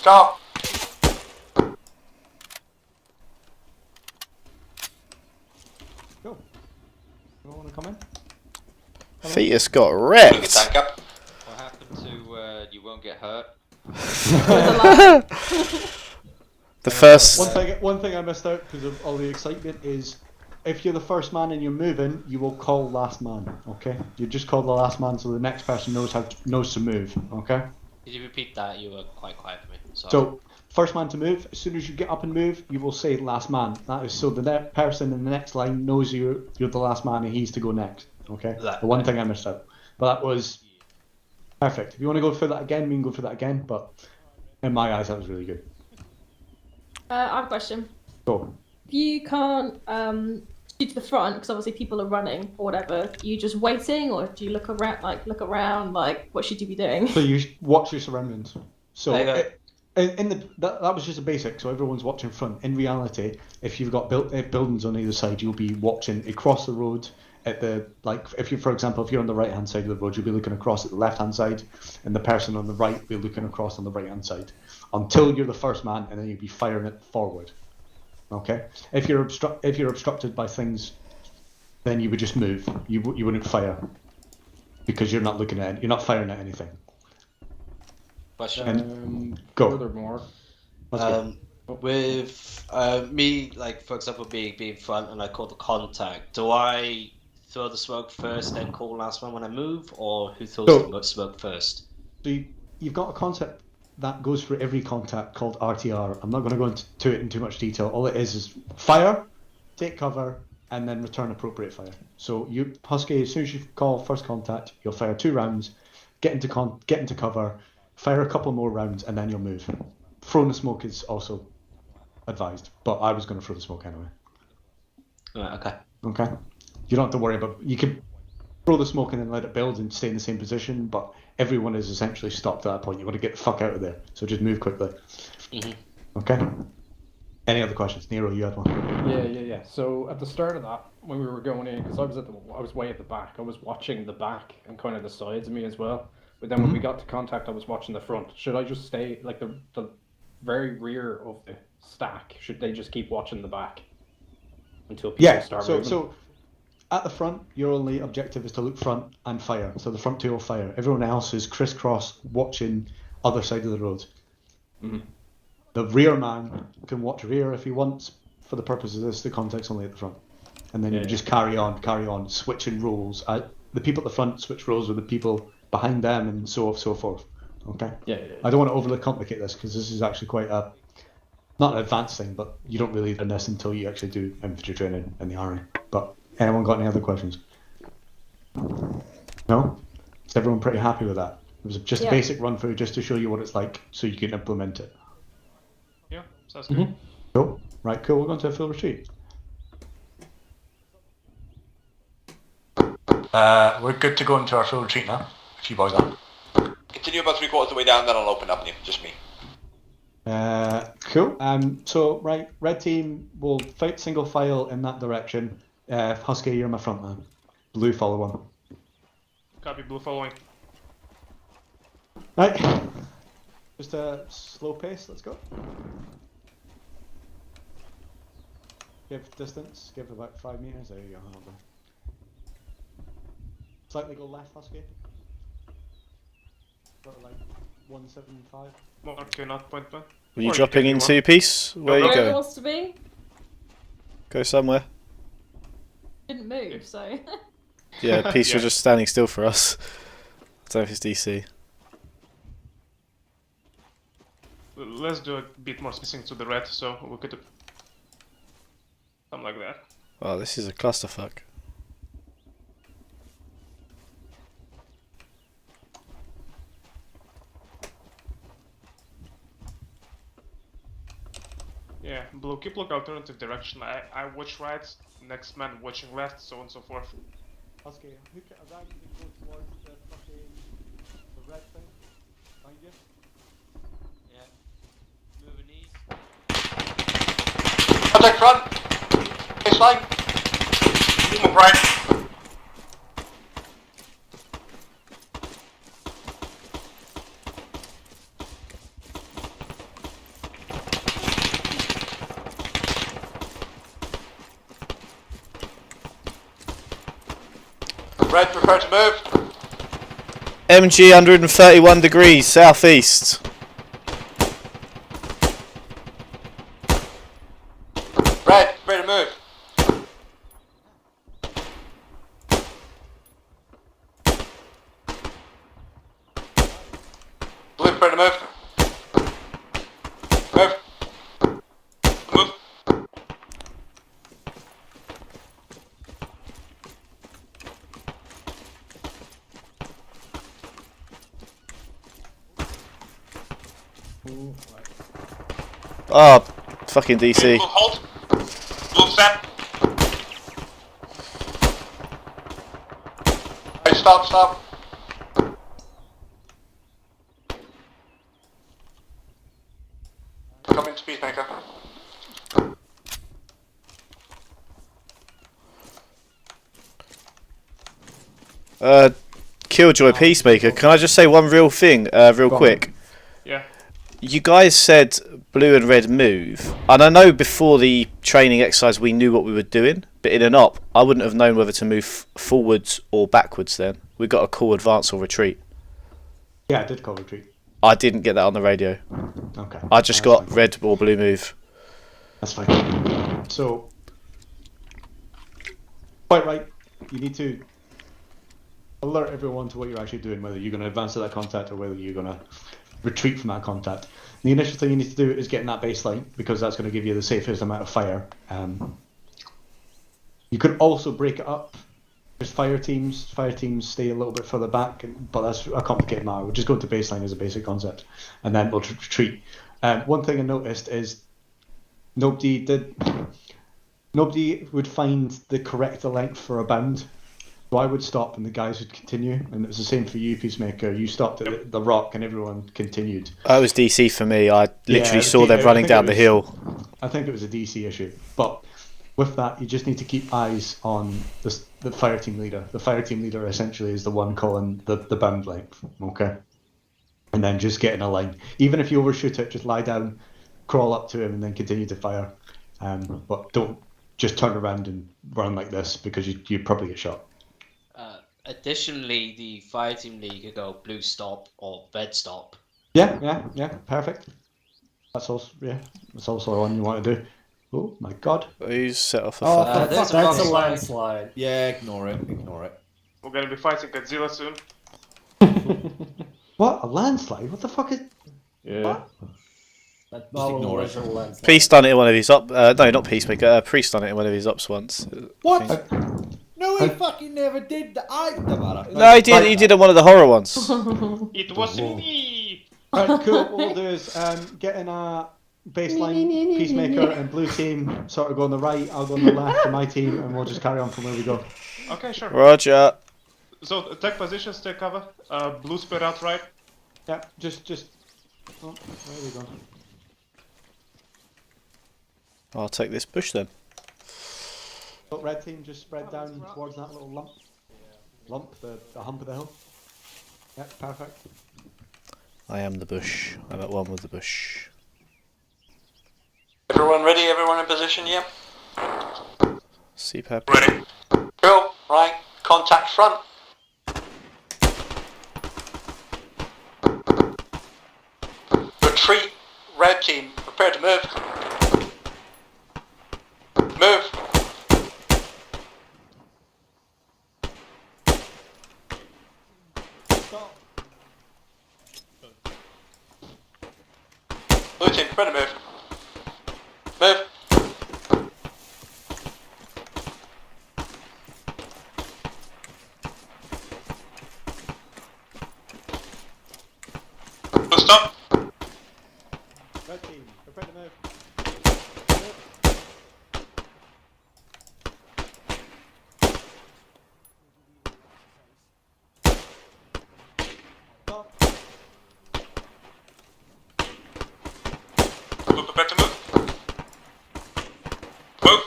Stop. Go. You want to come in? Fetus got Move the wrecked! tank up. What happened to you won't get hurt? The first... One thing I missed out because of all the excitement is, if you're the first man and you're moving, you will call last man. Okay, you just call the last man so the next person knows to move. Okay. Did you repeat that? You were quite quiet for me. Sorry. So first man to move. As soon as you get up and move, you will say last man. That is so the person in the next line knows you're the last man and he's to go next. Okay. The one thing I missed out, but that was perfect. If you want to go through that again, we can go through that again. But in my eyes, that was really good. I have a question. Go. If you can't shoot to the front because obviously people are running or whatever, are you just waiting, or do you look around? Like, what should you be doing? So you watch your surroundings. So There that was just a basic. So everyone's watching front. In reality, if you've got buildings on either side, you'll be watching across the road. At the if you're on the right hand side of the road, you'll be looking across at the left hand side, and the person on the right will be looking across on the right hand side until you're the first man, and then you'll be firing it forward. Okay. If you're obstructed by things, then you would just move. You wouldn't fire because you're not firing at anything. Question. And go. Furthermore, with me, like for example, being front and I call the contact, do I throw the smoke first, then call last man when I move, or who throws So- the smoke first? So you've got a concept that goes for every contact called RTR. I'm not going to go into it in too much detail. All it is fire, take cover, and then return appropriate fire. So you, Husky, as soon as you call first contact, you'll fire 2 rounds, get into cover, fire a couple more rounds, and then you'll move. Throwing the smoke is also advised, but I was going to throw the smoke anyway. Right, okay. Okay? You don't have to worry about... You can throw the smoke and then let it build and stay in the same position, but everyone is essentially stopped at that point. You want to get the fuck out of there, so just move quickly. Okay? Any other questions? Nero, you had one. Yeah. So at the start of that, when we were going in, because I was way at the back, I was watching the back and kind of the sides of me as well. But then when we got to contact, I was watching the front. Should I just stay like the very rear of the stack? Should they just keep watching the back until people start moving? So at the front, your only objective is to look front and fire. So the front 2 will fire. Everyone else is crisscross watching other side of the road. The rear man can watch rear if he wants. For the purpose of this, the contact's only at the front. And then you just carry on, switching roles. The people at the front switch roles with the people behind them, and so forth. Okay? Yeah. I don't want to overly complicate this, because this is actually quite a... Not an advanced thing, but you don't really learn this until you actually do infantry training in the army. But anyone got any other questions? No? Is everyone pretty happy with that? It was just a basic run through just to show you what it's like so you can implement it. Yeah, sounds good. Cool. Right, cool. We're going to a full retreat. We're good to go into our full retreat now, if you boys are. Continue about 3/4 of the way down, then I'll open up you. Just me. Cool. So, right, red team will fight single file in that direction. Husky, you're my front man. Blue, follow on. Copy, blue following. Right. Just a slow pace, let's go. Give distance, give about 5 meters. There you go. Hold on. Slightly go left, Husky. Sort of like 175. Okay, not point man. Were you dropping into peace? Where are you Where it going? wants to be. Go somewhere. Didn't move, so. Yeah, peace, you're just standing still for us. I don't know if it's DC. Let's do a bit more spacing to the red, so we could... Something like that. Oh, this is a clusterfuck. Yeah, blue, keep look alternative direction. I watch right, next man watching left, so on and so forth. Husky, hook it around and go towards the fucking the red thing. Behind you. Yeah. Moving east. Contact front! Baseline! Move right! Red, prepare to move. MG 131 degrees, southeast. Red, prepare to move. Blue, prepare to move. Move. Move. Oh, fucking DC. Blue, hold. Blue, step. Hey, stop. Come into Peacemaker. Killjoy Peacemaker, can I just say one real thing, real quick? Yeah. You guys said blue and red move, and I know before the training exercise we knew what we were doing, but in an op, I wouldn't have known whether to move forwards or backwards then. We got a call advance or retreat. Yeah, I did call retreat. I didn't get that on the radio. Okay. I just got red or blue move. That's fine. So, quite right. to alert everyone to what you're actually doing, whether you're going to advance to that contact or whether you're going to retreat from that contact. The initial thing you need to do is get in that baseline, because that's going to give you the safest amount of fire. You could also break it up. There's fire teams. Fire teams stay a little bit further back, but that's a complicated matter. We'll just go to baseline as a basic concept, and then we'll retreat. One thing I noticed is nobody would find the correct length for a bound. So I would stop and the guys would continue, and it was the same for you, Peacemaker. You stopped at the rock and everyone continued. That was DC for me. I literally saw them running down the hill. I think it was a DC issue, but with that, you just need to keep eyes on the fire team leader. The fire team leader essentially is the one calling the bound length, okay? And then just get in a line. Even if you overshoot it, just lie down, crawl up to him, and then continue to fire. But don't just turn around and run like this, because you'd probably get shot. Additionally, the fire team lead could go blue stop or red stop. Yeah, perfect. That's also one you want to do. Oh my god. Who's set off a Oh, There's that's a a landslide. Yeah, ignore it. We're gonna be fighting Godzilla soon. What? A landslide? What the fuck is... Yeah. Just ignore it. Priest done it in one of his ops. No, not Peacemaker. Priest done it in one of his ops once. What? No, he fucking never did that. No, he did. He did in one of the horror ones. It was me! Right, cool. What we'll do is get in a baseline, Peacemaker and blue team sort of go on the right, I'll go on the left for my team, and we'll just carry on from where we go. Okay, sure. Roger. So, take positions, take cover. Blue spread out right. Yeah, just... Oh, there we go. I'll take this bush then. Red team just spread down towards that little lump, the hump of the hill. Yeah, perfect. I am the bush. I'm at one with the bush. Everyone ready? Everyone in position? Yeah. CPAP. Ready. Cool. Right. Contact front. Retreat. Red team. Prepare to move. Move. Stop. Blue team. Prepare to move. Move. Blue stop. Red team, prepare to move. Stop. Blue prepare to move. Move.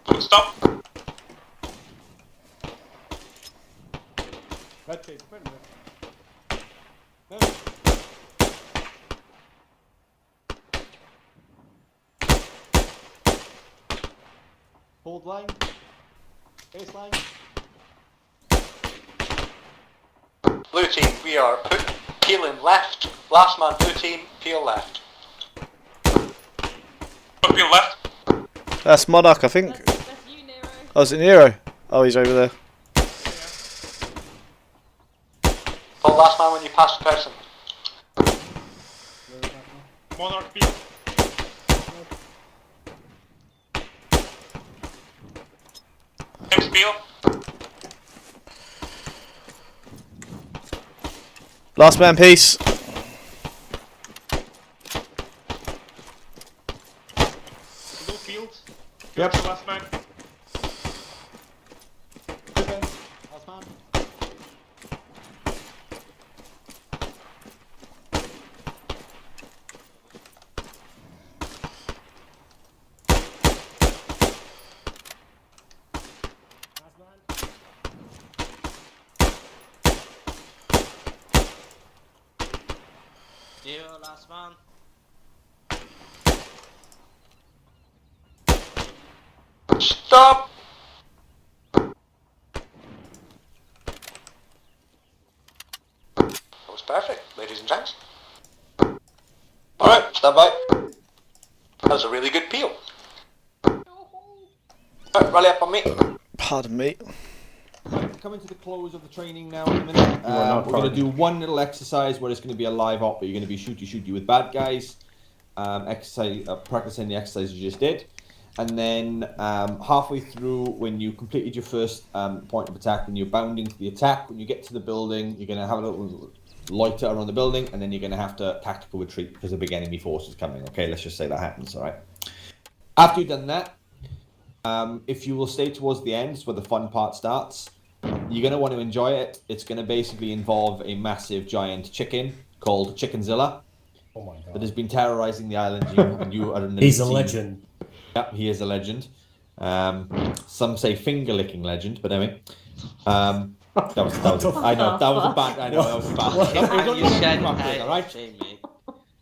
Blue stop. Red team, prepare to move. Move. Hold line. Baseline. Blue team, we are peeling left. Last man, blue team, peel left. Up your left. That's Monarch, I think. That's you, Nero. Oh, is it Nero? Oh, he's over there. Call last man when you pass the person. Monarch B. Next peel. Last man piece. Blue field. Yep. Go to last man. Defense. Last man. Zero, last man. Stop! That was perfect, ladies and gents. Alright, Stand by. That was a really good peel. Right, rally up on me. Pardon me. Right, coming to the close of the training now in a minute. We're going to do one little exercise where it's going to be a live op, but you're going to be shooty with bad guys. Practicing the exercise you just did. And then halfway through, when you completed your first point of attack, when you're bounding to the attack, when you get to the building, you're going to have a little loiter around the building, and then you're going to have to tactical retreat because a big enemy force is coming. Okay, let's just say that happens, all right? After you've done that, if you will stay towards the end, where the fun part starts, you're going to want to enjoy it. It's going to basically involve a massive giant chicken called Chickenzilla. Oh my god. That has been terrorizing the island. You are in the He's a legend. Yep, he is a legend. Some say finger-licking legend, but anyway. That was I know, that was a bad, I know, that was a bad. It was only all right?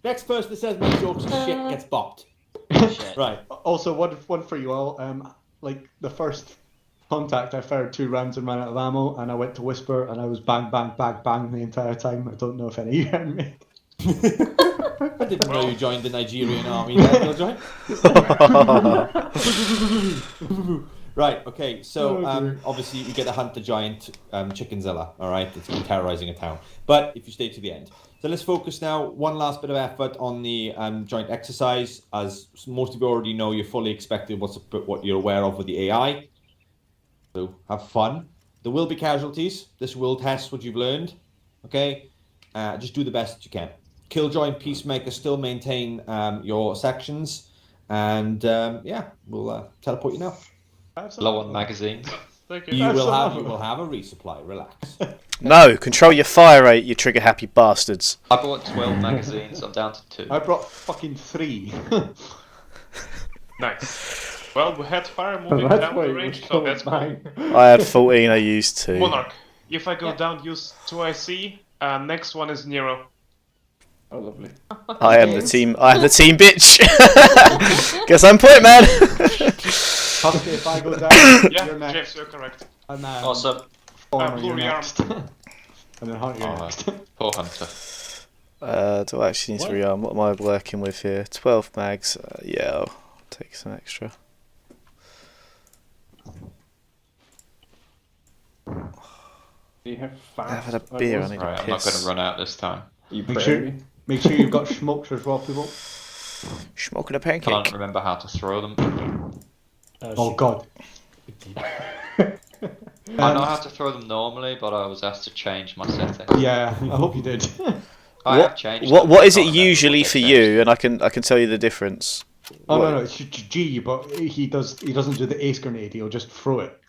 Next person that says more jokes and shit gets bopped. Right. Also, one for you all. Like the first contact, I fired 2 rounds and ran out of ammo, and I went to whisper, and I was bang, bang, bang, bang the entire time. I don't know if any of you heard me. I didn't know you joined the Nigerian army. Then, join? Right. Okay. So obviously you get to hunt the giant Chickenzilla. All right, that's been terrorizing a town. But if you stay to the end, so let's focus now. One last bit of effort on the joint exercise. As most of you already know, you're fully expected what you're aware of with the AI. So have fun. There will be casualties. This will test what you've learned. Okay. Just do the best that you can. Killjoy and Peacemaker still maintain your sections, and we'll teleport you now. Low on magazines. Thank you. You will have a resupply. Relax. No, control your fire rate, you trigger happy bastards. I bought 12 magazines. I'm down to 2. I brought fucking 3. Nice. Well, we had fire moving down the range, so that's fine. I had 14. I used 2. Monarch. If I go down, use 2 IC. Next one is Nero. Oh, lovely. I am the team. I am the team, bitch. Guess I'm point man. Husky, if I go down, you're next. James, you're correct. And Awesome. Farmer, you're Blue next. And then Hunter, you're next. Poor Hunter. Do I actually need to rearm? What am I working with here? 12 mags. Yeah, I'll take some extra. Do you have fast? I've had a beer. I need Right, a I'm not going piss. to run out this time. You Make sure you've got smokes as well, people. Smoking a I can't pancake. remember how to throw them. Oh god. I know how to throw them normally, but I was asked to change my setting. Yeah, I hope you did. I have changed. What is it usually for you? And I can tell you the difference. Oh no, it's G, but he doesn't do the ace grenade. He'll just throw it.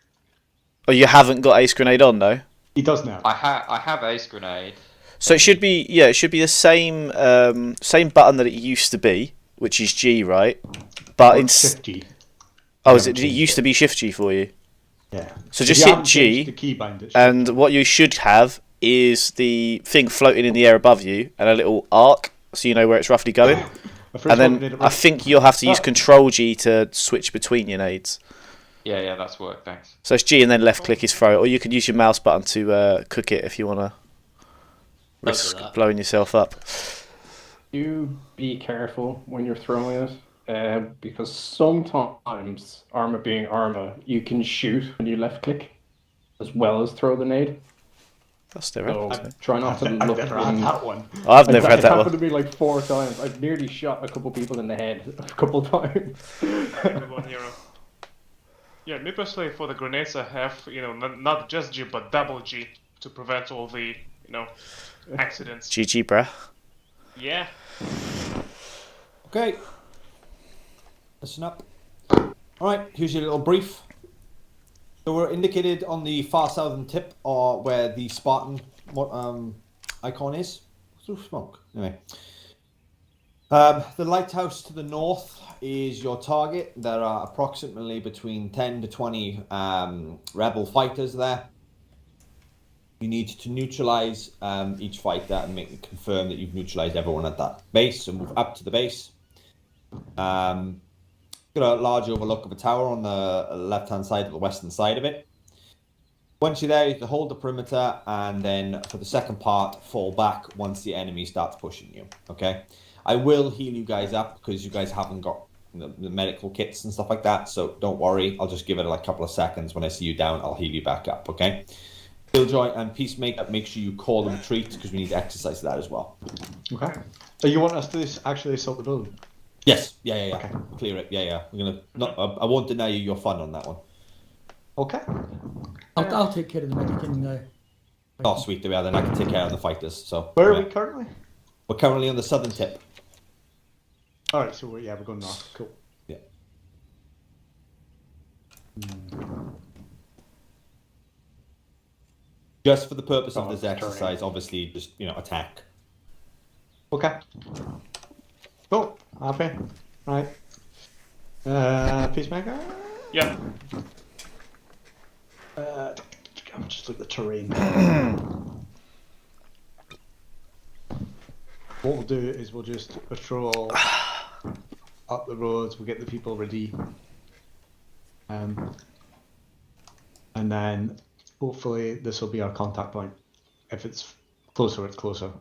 Oh, you haven't got ace grenade on though. He does now. I have ace grenade. So it should be the same button that it used to be, which is G, right? But Shift G. Oh, is it? Did it used to be Shift G for you? Yeah. So just hit G, the keybind, it and what you should have is the thing floating in the air above you and a little arc, so you know where it's roughly going. And then I think you'll have to use Control G to switch between your nades. Yeah, that's worked. Thanks. So it's G and then left click is throw it, or you can use your mouse button to cook it if you want to risk blowing yourself up. You be careful when you're throwing it, because sometimes, Arma being Arma, you can shoot when you left click, as well as throw the nade. That's the So try not to look. I've never had that one. I've never had that It one. happened to me like 4 times. I've nearly shot a couple people in the head a couple times. Yeah, me personally, for the grenades, I have, not just G, but double G to prevent all the, accidents. GG, bruh. Yeah. Okay. Listen up. Alright, here's your little brief. So we're indicated on the far southern tip, or where the Spartan icon is. Through smoke. Anyway. The lighthouse to the north is your target. There are approximately between 10 to 20 rebel fighters there. You need to neutralize each fighter and confirm that you've neutralized everyone at that base. So move up to the base. Got a large overlook of a tower on the left-hand side, or the western side of it. Once you're there, you can hold the perimeter, and then for the second part, fall back once the enemy starts pushing you. Okay. I will heal you guys up because you guys haven't got the medical kits and stuff like that. So don't worry. I'll just give it like a couple of seconds. When I see you down, I'll heal you back up. Okay. Killjoy and Peacemaker, make sure you call the retreat because we need to exercise that as well. Okay. So you want us to actually assault the building? Yes. Yeah. Okay. Clear it. Yeah. We're gonna. Not. I won't deny you your fun on that one. Okay. I'll take care of the medicine now. Oh, sweet. There we are. Then I can take care of the fighters. So. Where are we currently? We're currently on the southern tip. All right. So we're going north. Cool. Yeah. Just for the purpose of this exercise, obviously, just attack. Okay. Cool. Happy. Right. Peacemaker. Yeah. I'm just look at the terrain. What we'll do is we'll just patrol up the roads. We'll get the people ready, and then hopefully this will be our contact point. If it's closer, it's closer,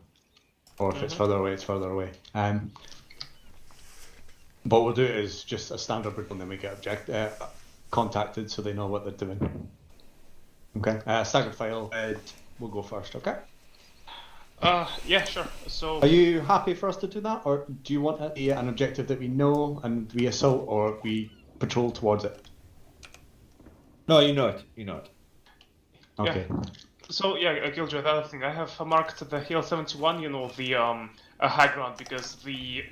or if it's further away, it's further away. What we'll do is just a standard patrol, and then we get contacted so they know what they're doing. Okay. Staggered file. We'll go first. Okay. Yeah, sure. So. Are you happy for us to do that, or do you want an objective that we know and we assault, or we patrol towards it? No, you know it. You know it. Okay. Yeah. So yeah, Killjoy, the other thing, I have marked the Hill 71, the high ground, because the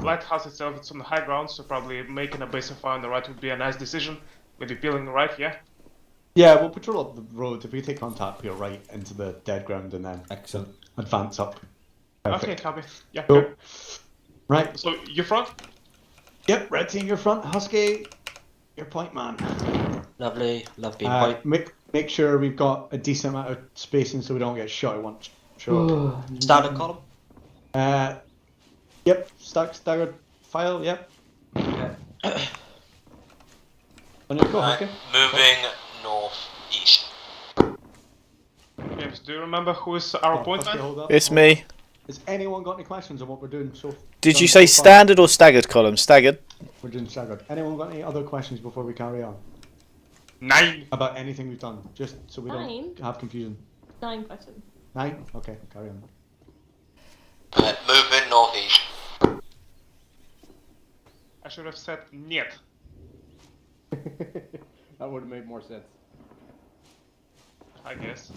lighthouse itself, it's on the high ground, so probably making a base of fire on the right would be a nice decision. Maybe peeling right, yeah? Yeah, we'll patrol up the road. If we take contact, we'll right into the dead ground and then excellent advance up. Okay, Perfect. copy. Yeah, Cool. good. Right. So, you front? Yep, red team, your front. Husky, your point man. Lovely, love being point. Make sure we've got a decent amount of spacing so we don't get shot at once. Sure. Standard column? Yep, staggered file, yep. Okay. On your go, Husky. Moving northeast. James, do you remember who is our point Husky, man? hold up. It's me. Has anyone got any questions on what we're doing so Did you say far? standard or staggered column? Staggered. We're doing staggered. Anyone got any other questions before we carry on? 9. About anything we've done, just so we 9? don't have confusion. 9 questions. 9? Okay, carry on. Moving northeast. I should have said niet. That would have made more sense. I guess.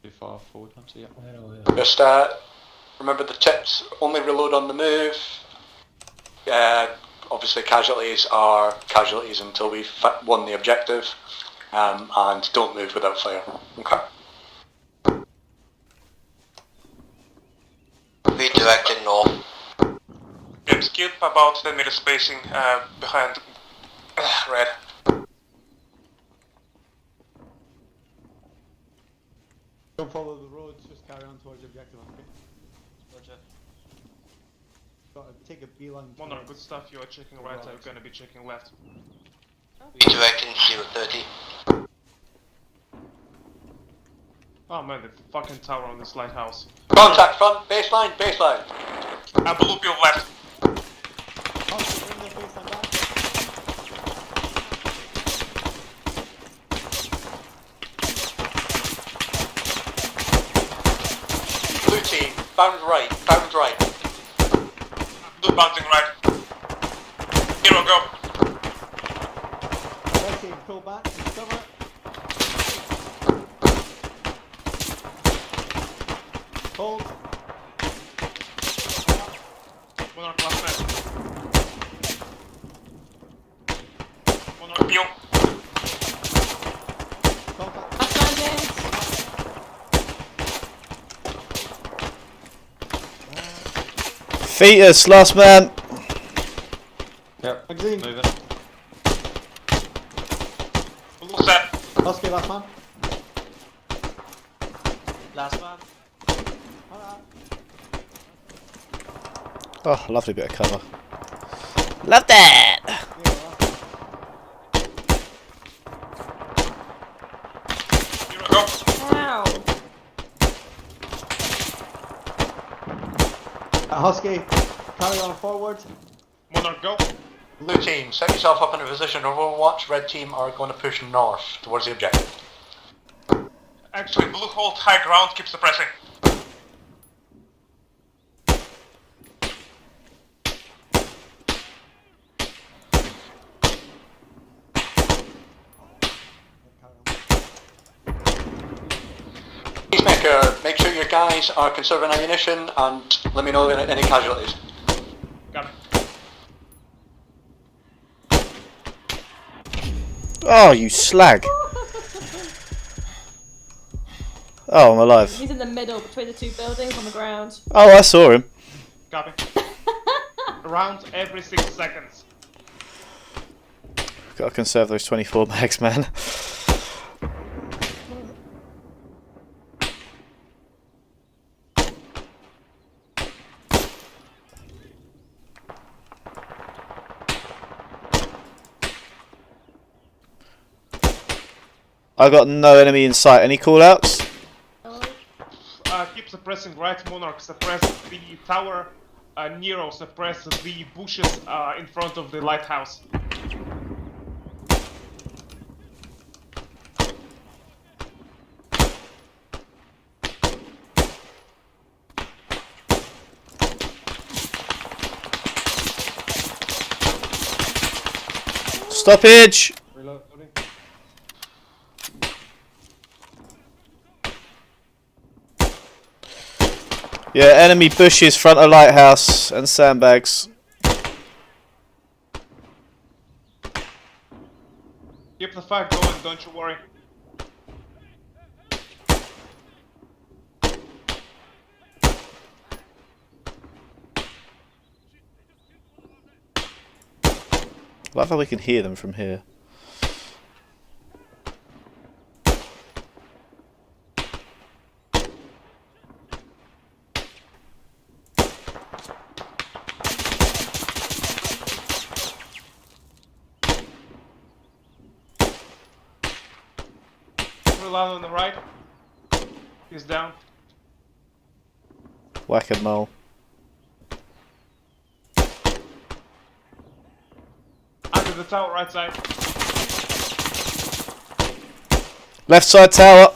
Too far forward, onto yeah. Just remember the tips. Only reload on the move. Obviously, casualties are casualties until we've won the objective, and don't move without fire. Okay. Redirecting north. James, keep about 10 meter spacing behind red. Don't follow the roads, just carry on towards the objective. Roger. Gotta take a beeline. Monarch, good stuff. You are checking right, I'm gonna be checking left. Redirecting 030. Oh man, the fucking tower on this lighthouse. Contact front, baseline, baseline. Blue your left. Blue team, bound right, bound right. Blue bouncing right. Hero, go. Red team, pull back and cover. Hold. Monarch last man. Monarch Peel. Contact. Last man, James. Fetus, last man. Yep. Magazine. Moving. Blue set. Husky, last man. Last man. Oh, lovely bit of cover. Love that. Hero, go. Ow. Husky, Carry on forward. Monarch, go. Blue team, set yourself up in a position of Overwatch. Red team are going to push north towards the objective. Actually, blue hold high ground, keep suppressing. Peacemaker, make sure your guys are conserving ammunition and let me know any casualties. Got it. Oh, you slag! Oh, I'm alive. He's in the middle between the two buildings on the ground. Oh, I saw him. Copy. Round every 6 seconds. Gotta conserve those 24 mags, man. I got no enemy in sight. Any call-outs? Keep suppressing right, Monarch. Suppress the tower. Nero, suppress the bushes in front of the lighthouse. Stoppage! Reloading. Yeah, enemy bushes, front of lighthouse, and sandbags. Keep the fight going, don't you worry. I love how we can hear them from here. Reload on the right. He's down. Whack-a-mole. Under the tower, right side. Left side tower.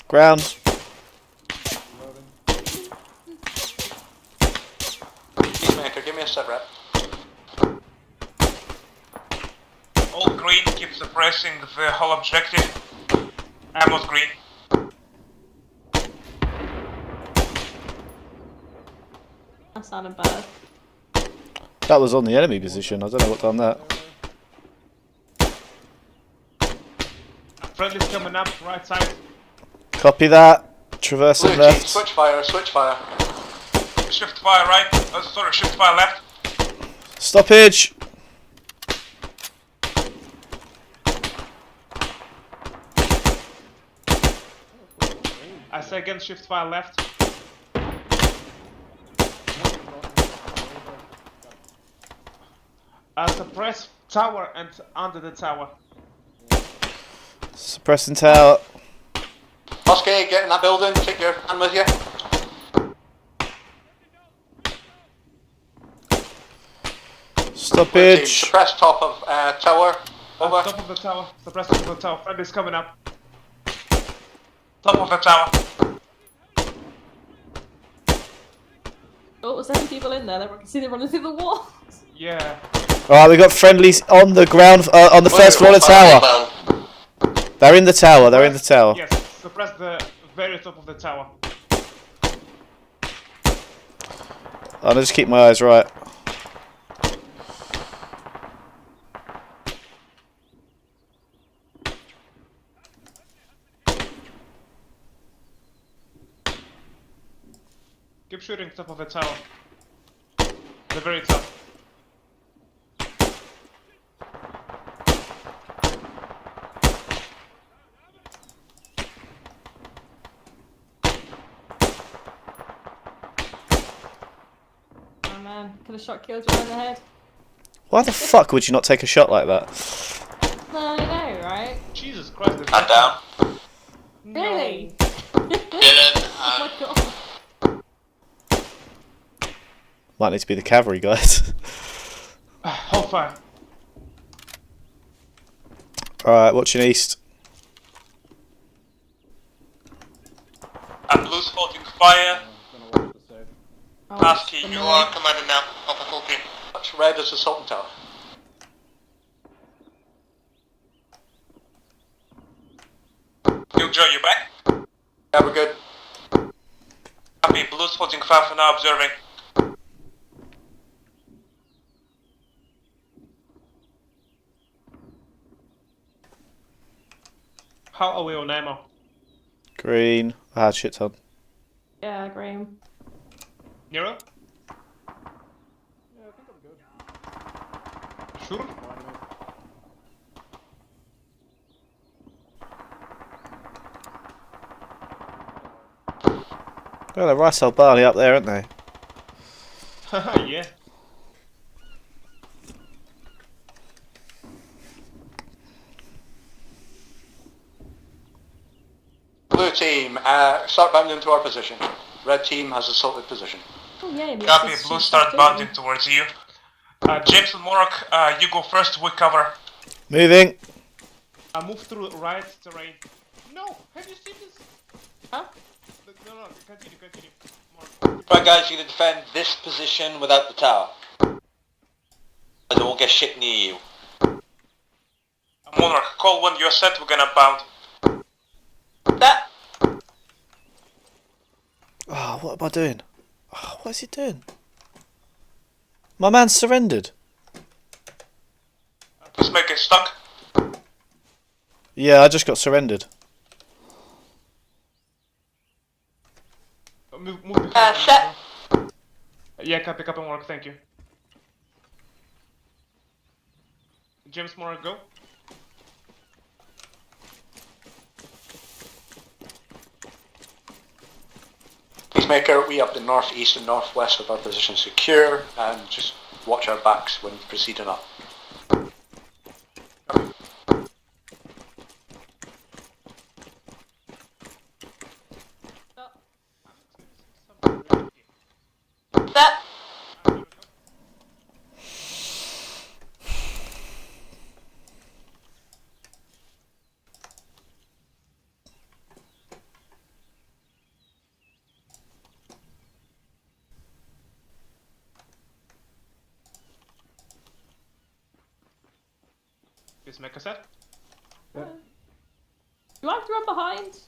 Ground. Peacemaker, give me a sit rep. All green, keep suppressing the whole objective. Ammo's green. That sounded bad. That was on the enemy position. I don't know what done that. Friendly's coming up, right side. Copy that. Traversing Blue team, left. switch fire, switch fire. Shift fire right. Sorry, shift fire left. Stoppage! I say again, shift fire left. Suppress tower and under the tower. Suppressing tower. Husky, get in that building, take your hand with you. Blue team, Stoppage. suppress top of tower. Over. Top of the tower. Suppress top of the tower. Friendly's coming up. Top of the tower. Oh, there's 7 people in there. I can see them running through the walls. Yeah. Alright, we got friendlies on the ground, on the first floor of the tower. They're in the tower, they're in the tower. Yes, suppress the very top of the tower. I'll just keep my eyes right. Keep shooting top of the tower. The very top. Oh man, could have shot killed you in the head. Why the fuck would you not take a shot like that? No, I know, right? Jesus Christ. And down. Really? Dylan, Oh my god. Might need to be the cavalry guys. Hold fire. Alright, watching east. Blue's holding fire. Oh, Husky, it's you annoying. are commander now of the full team. That's red as the Sultan Tower. Killjoy, you back? Yeah, we're good. Copy, Blue's holding fire for now, observing. How are we on ammo? Green. I had shit ton. Yeah, Graham. Nero? Yeah, I think I'm good. Sure. Oh, the rice old barley up there, aren't they? Yeah. Blue team, start bounding to our position. Red team has assaulted position. Oh, yeah. Copy, Blue start bounding towards you. James and Morok, you go first, we cover. Moving. I move through right terrain. No! Have you seen this? Huh? No, continue. Right guys, you're going to defend this position without the tower. I don't get shit near you. Monarch, call when you're set, we're gonna bound. That! Oh, what am I doing? Oh, what is he doing? My man's surrendered. Peacemaker stuck. Yeah, I just got surrendered. Move behind. Set! Yeah, copy, Monarch, thank you. James Monarch, go. Peacemaker, we have the northeast and northwest of our position secure, and just watch our backs when proceeding up. That! Peacemaker set. Yeah. Do I have to run behind?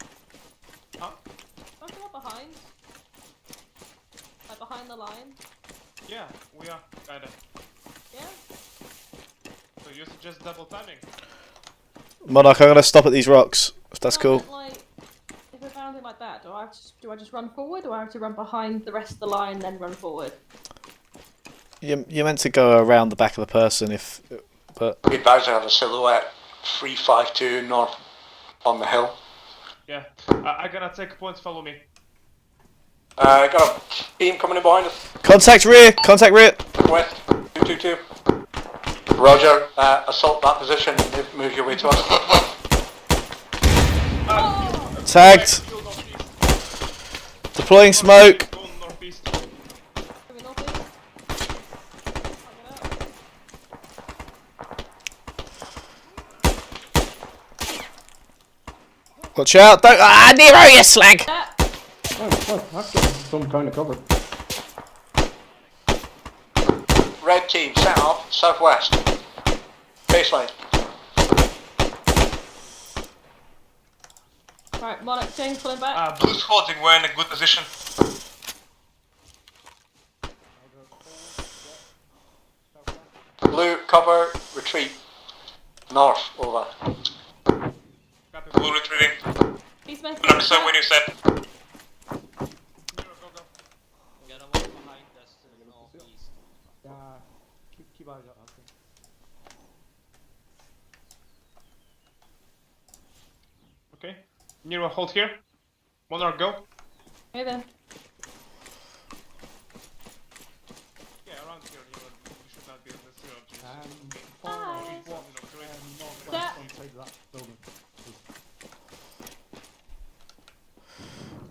Huh? Do I have to run behind? Like behind the line? Yeah, we are, kinda. Yeah? So you suggest double timing? Monarch, I'm going to stop at these rocks, if that's cool. But, like, if we're bounding like that, do I just run forward, or do I have to run behind the rest of the line, then run forward? You're meant to go around the back of the person but We advise to have a silhouette 352 north on the hill. Yeah. I gotta take points, follow me. Got a team coming in behind us. Contact rear! West, 222. Roger, assault that position and move your way to us. Tagged! Deploying smoke! Go northeast. Coming northeast. Watch out! Don't. Nero, you slag! Oh, that's some kind of cover. Red team, set up, southwest. Baseline. Right, Monarch, James, pulling back. Blue's holding, we're in a good position. Blue, cover, retreat. North, over. Copy, Blue retreating. Peacemaker. Monarch, so when you said. Keep eyes up. Okay. Nero, hold here. Monarch, go. Okay then. Yeah, around here, Nero. You should not be in the zero. Hi.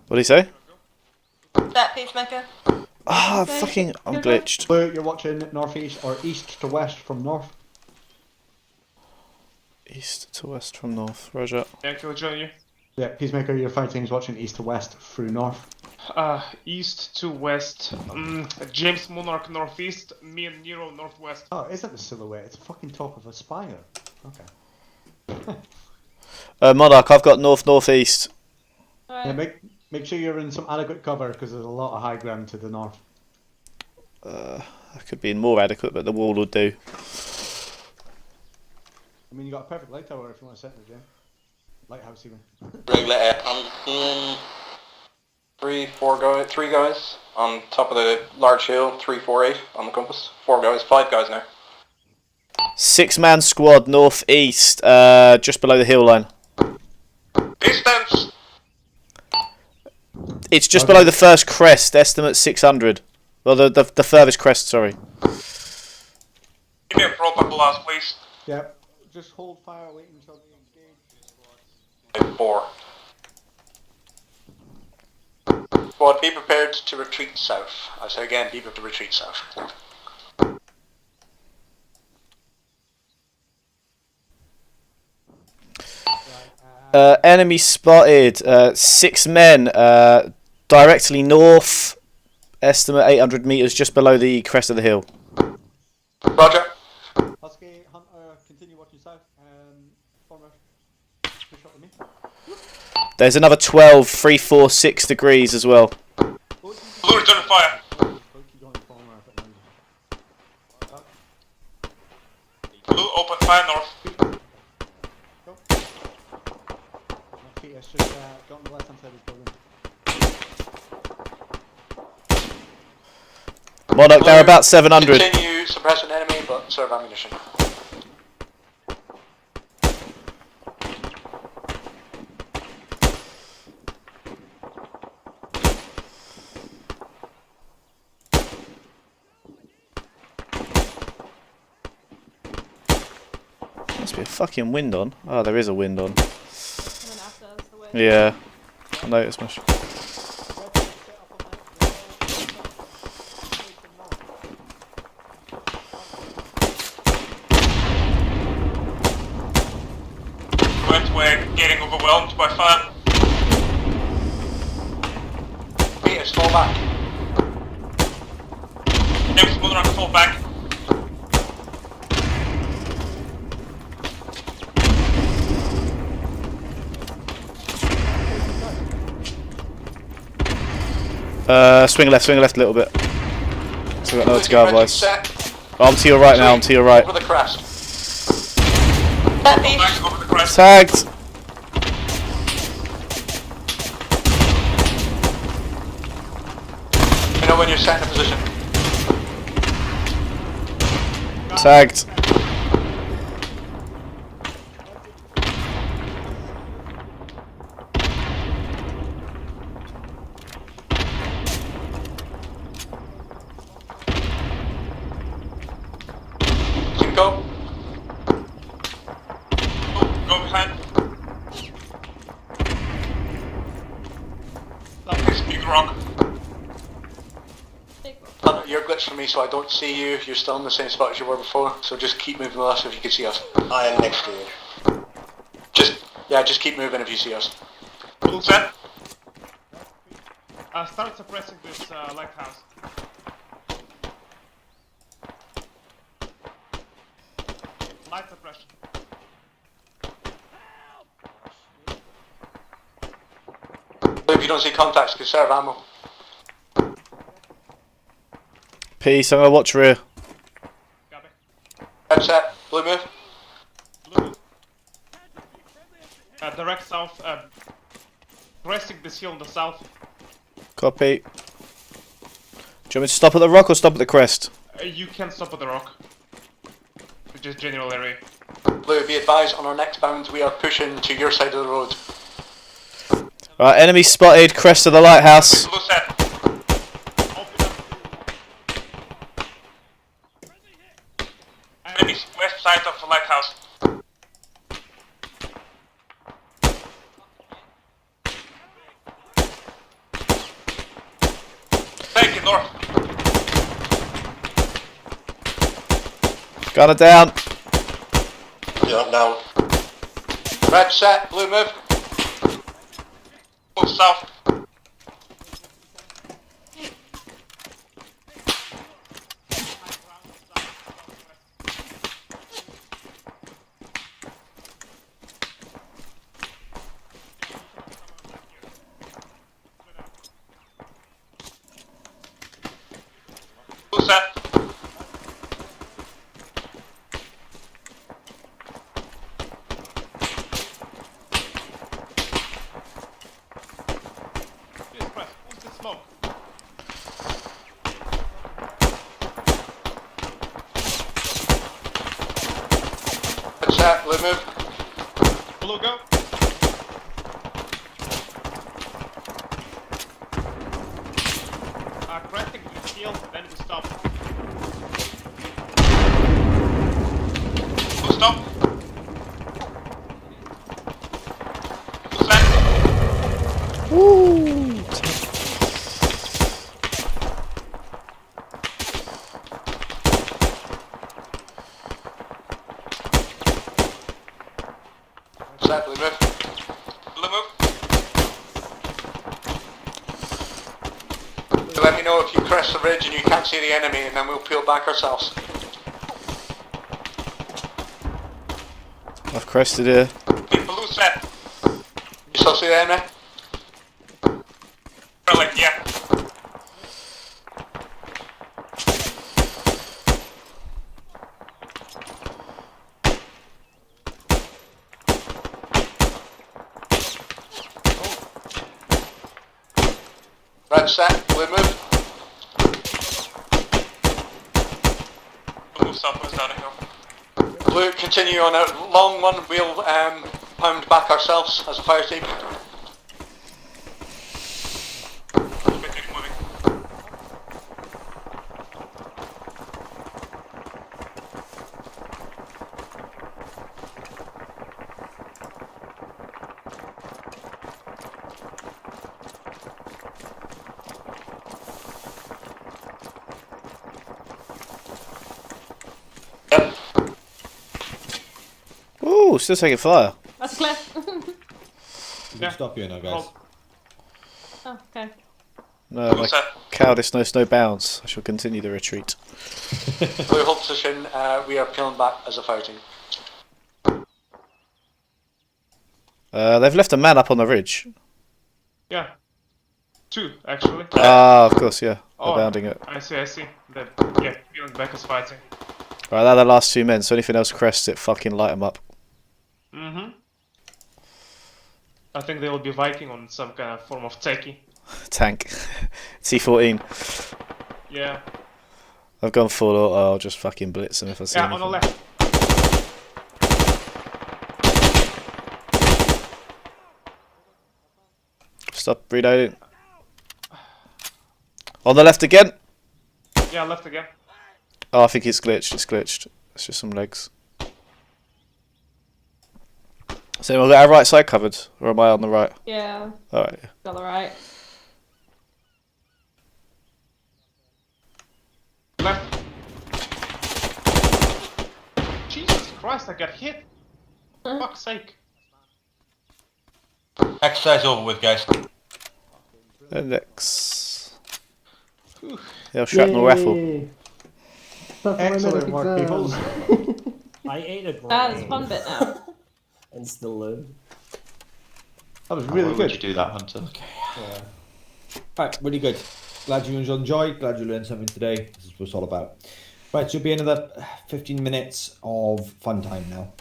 What did he say? That Peacemaker. Oh, Ah, fucking, I'm glitched. Blue, you're watching northeast or east to west from north. East to west from north. Roger. Yeah, can we join you? Yeah, Peacemaker, you're fighting is watching east to west through north. East to west. James Monarch northeast, me and Nero northwest. Oh, it isn't the silhouette, it's fucking top of a spire. Okay. Monarch, I've got north-northeast. Yeah, make sure you're in some adequate cover because there's a lot of high ground to the north. I could be more adequate, but the wall will do. I mean, you got a perfect light tower if you want to set it, Jim. Lighthouse even. Regulator. I'm seeing 3 guys on top of the large hill. 3, 4, 8 on the compass. 4 guys, 5 guys now. 6-man squad northeast, just below the hill line. Distance! It's just below the first crest, estimate 600. Well, the furthest crest, sorry. Give me a proper blast, please. Yeah, just hold fire, wait until they engage. 4. Squad, be prepared to retreat south. I say again, be prepared to retreat south. Enemy spotted. 6 men. Directly north. Estimate 800 meters, just below the crest of the hill. Roger. Husky, Hunter, continue watching south. Former, push up with me. There's another 12, 3, 4, 6 degrees as well. Blue, return fire. Blue, open fire north. It's just got on the left hand side of the building. Monarch, they're about 700. Continue suppressing enemy, but serve ammunition. Must be a fucking wind on. Oh, there is a wind on. Yeah, I noticed my. We're getting overwhelmed by fire. Peters, fall back. James Monarch, fall back. Swing left a little bit. So I've got nowhere to go otherwise. Oh, I'm to your right now, I'm to your right. Over the crest. Fall back over the crest. Tagged! You know when you're set in a position. Tagged. Go. Go behind. That is big rock. You're glitched for me, so I don't see you. You're still in the same spot as you were before, so just keep moving with us if you can see us. I am next to you. Just keep moving if you see us. Blue set. Start suppressing this lighthouse. Light suppression. If you don't see contacts, conserve ammo. Peace, I'm gonna watch rear. Copy. Headset. Blue move. Blue move. Direct south. Pressing this hill on the south. Copy. Do you want me to stop at the rock or stop at the crest? You can stop at the rock. Just general area. Blue, be advised, on our next bound we are pushing to your side of the road. Right, enemy spotted, crest of the lighthouse. Blue set. Open up. Enemy west side of the lighthouse. Take it north. Got it down. Yeah, now. Red set, blue move. Move south. Blue set. Red set, blue move. Blue go. Crafting the shield, then we stop. Blue stop. Blue set. Woo! Set, blue move. Blue move. So let me know if you crest the ridge and you can't see the enemy, and then we'll peel back ourselves. I've crested here. Blue set. You still see the enemy? Like, yeah. Red set, blue move. Blue move southwest down the hill. Blue, continue on a long one. We'll pound back ourselves as a fire team. Ooh, still taking fire. That's a cliff. We can stop you now, guys. Oh, okay. No, my cowardice knows no bounds. I shall continue the retreat. Blue hold position. We are peeling back as a fire team. They've left a man up on the ridge. Yeah. 2, actually. Ah, of course, yeah. Oh, They're bounding it. I see. They're, yeah, peeling back is fighting. Right, they're the last 2 men, so anything else crests it, fucking light them up. Mm-hmm. I think they will be Viking on some kind of form of techie. Tank. T14. Yeah. I've gone full auto, I'll just fucking blitz them if I see Yeah, anything. on the left. Stop reloading. On the left again! Yeah, left again. Oh, I think it's glitched, It's just some legs. So we'll get our right side covered, or am I on the right? Yeah. Alright. Got the right. Left. Jesus Christ, I got hit. For fuck's sake. Exercise over with, guys. Index. Yeah, shrapnel raffle. Excellent work, people. I ate a That's a fun bit now. and still live. That was Why really would good. you do that, Hunter? Okay. Right, really good. Glad you enjoyed. Glad you learned something today. This is what it's all about. Right, so it'll be another 15 minutes of fun time now.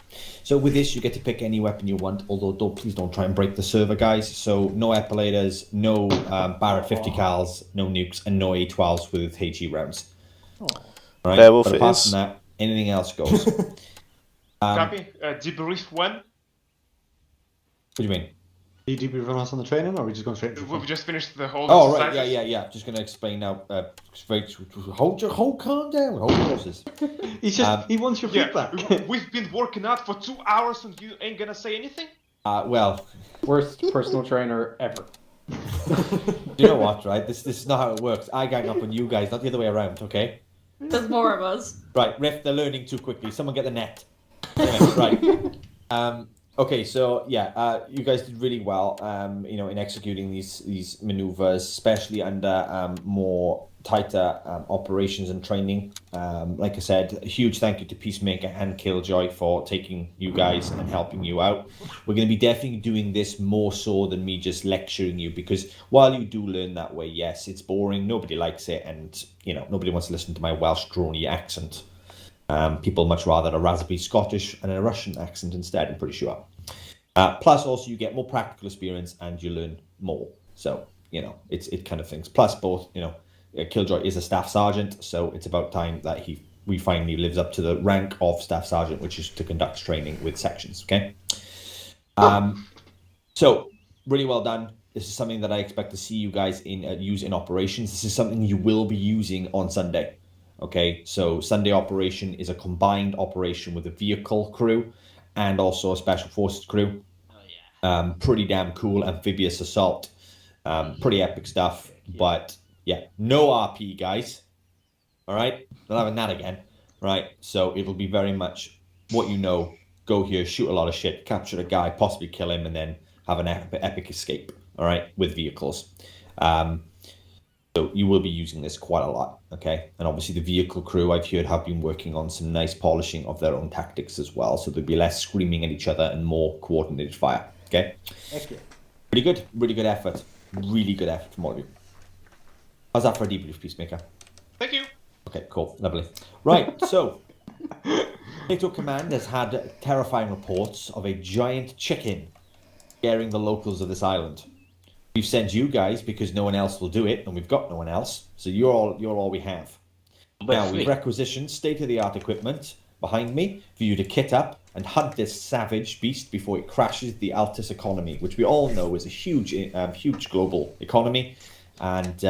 So with this, you get to pick any weapon you want, although please don't try and break the server, guys. So no epilators, no Barrett 50 cals, no nukes, and no A12s with HE rounds. Right? Beowulf but it apart is. from that, anything else goes. Copy. Debrief when? What do you mean? Are you debriefing us on the training, or are we just going straight into We've just finished the whole Oh, right, exercise. yeah. Just going to explain now. Calm down. Hold your horses. He's just, he wants your feedback. We've been working out for 2 hours and you ain't gonna say anything? Well, Worst personal trainer ever. you know what, right? This is not how it works. I gang up on you guys, not the other way around, okay? There's more of us. Right, Riff, they're learning too quickly. Someone get the net. Anyway, right. Okay, so yeah, you guys did really well, in executing these maneuvers, especially under more tighter operations and training. Like I said, a huge thank you to Peacemaker and Killjoy for taking you guys and helping you out. We're going to be definitely doing this more so than me just lecturing you, because while you do learn that way, yes, it's boring, nobody likes it, and nobody wants to listen to my Welsh droney accent. People much rather a raspberry Scottish and a Russian accent instead, I'm pretty sure. Plus, also, you get more practical experience and you learn more. So, it kind of things. Plus, both, Killjoy is a staff sergeant, so it's about time that we finally lives up to the rank of staff sergeant, which is to conduct training with sections, okay? So, really well done. This is something that I expect to see you guys use in operations. This is something you will be using on Sunday. Okay, so Sunday operation is a combined operation with a vehicle crew and also a special forces crew. Oh yeah. Pretty damn cool amphibious assault. Pretty epic stuff. But yeah, no RP, guys. All right, not having that again. Right, so it'll be very much what you know. Go here, shoot a lot of shit, capture a guy, possibly kill him, and then have an epic escape. All right, with vehicles. So you will be using this quite a lot, okay? And obviously the vehicle crew, I've heard, have been working on some nice polishing of their own tactics as well, so there'll be less screaming at each other and more coordinated fire, okay? Excellent. Really good effort. Really good effort from all of you. How's that for a debrief, Peacemaker? Thank you. Okay, cool. Lovely. Right, so NATO Command has had terrifying reports of a giant chicken scaring the locals of this island. We've sent you guys because no one else will do it, and we've got no one else, so you're all we have. Now, we've requisitioned state-of-the-art equipment behind me for you to kit up and hunt this savage beast before it crashes the Altus economy, which we all know is a huge global economy, and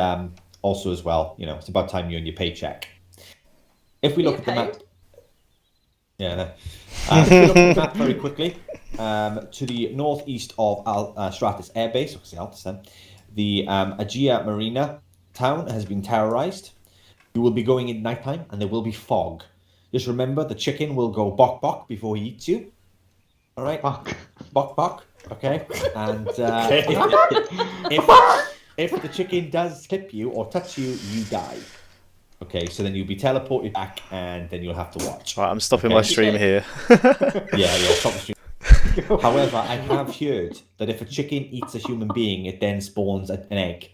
also as well, it's about time you earn your paycheck. If we look at the map... Yeah, no. If we look at the map very quickly, to the northeast of Stratus Air Base, the Aegea Marina town has been terrorized. You will be going in nighttime, and there will be fog. Just remember, the chicken will go bok bok before he eats you. All right, bok bok. Okay, and if the chicken does clip you or touch you, you die. Okay, so then you'll be teleported back, and then you'll have to watch. Right, I'm stopping my stream here. Yeah, stop the stream. However, I have heard that if a chicken eats a human being, it then spawns an egg.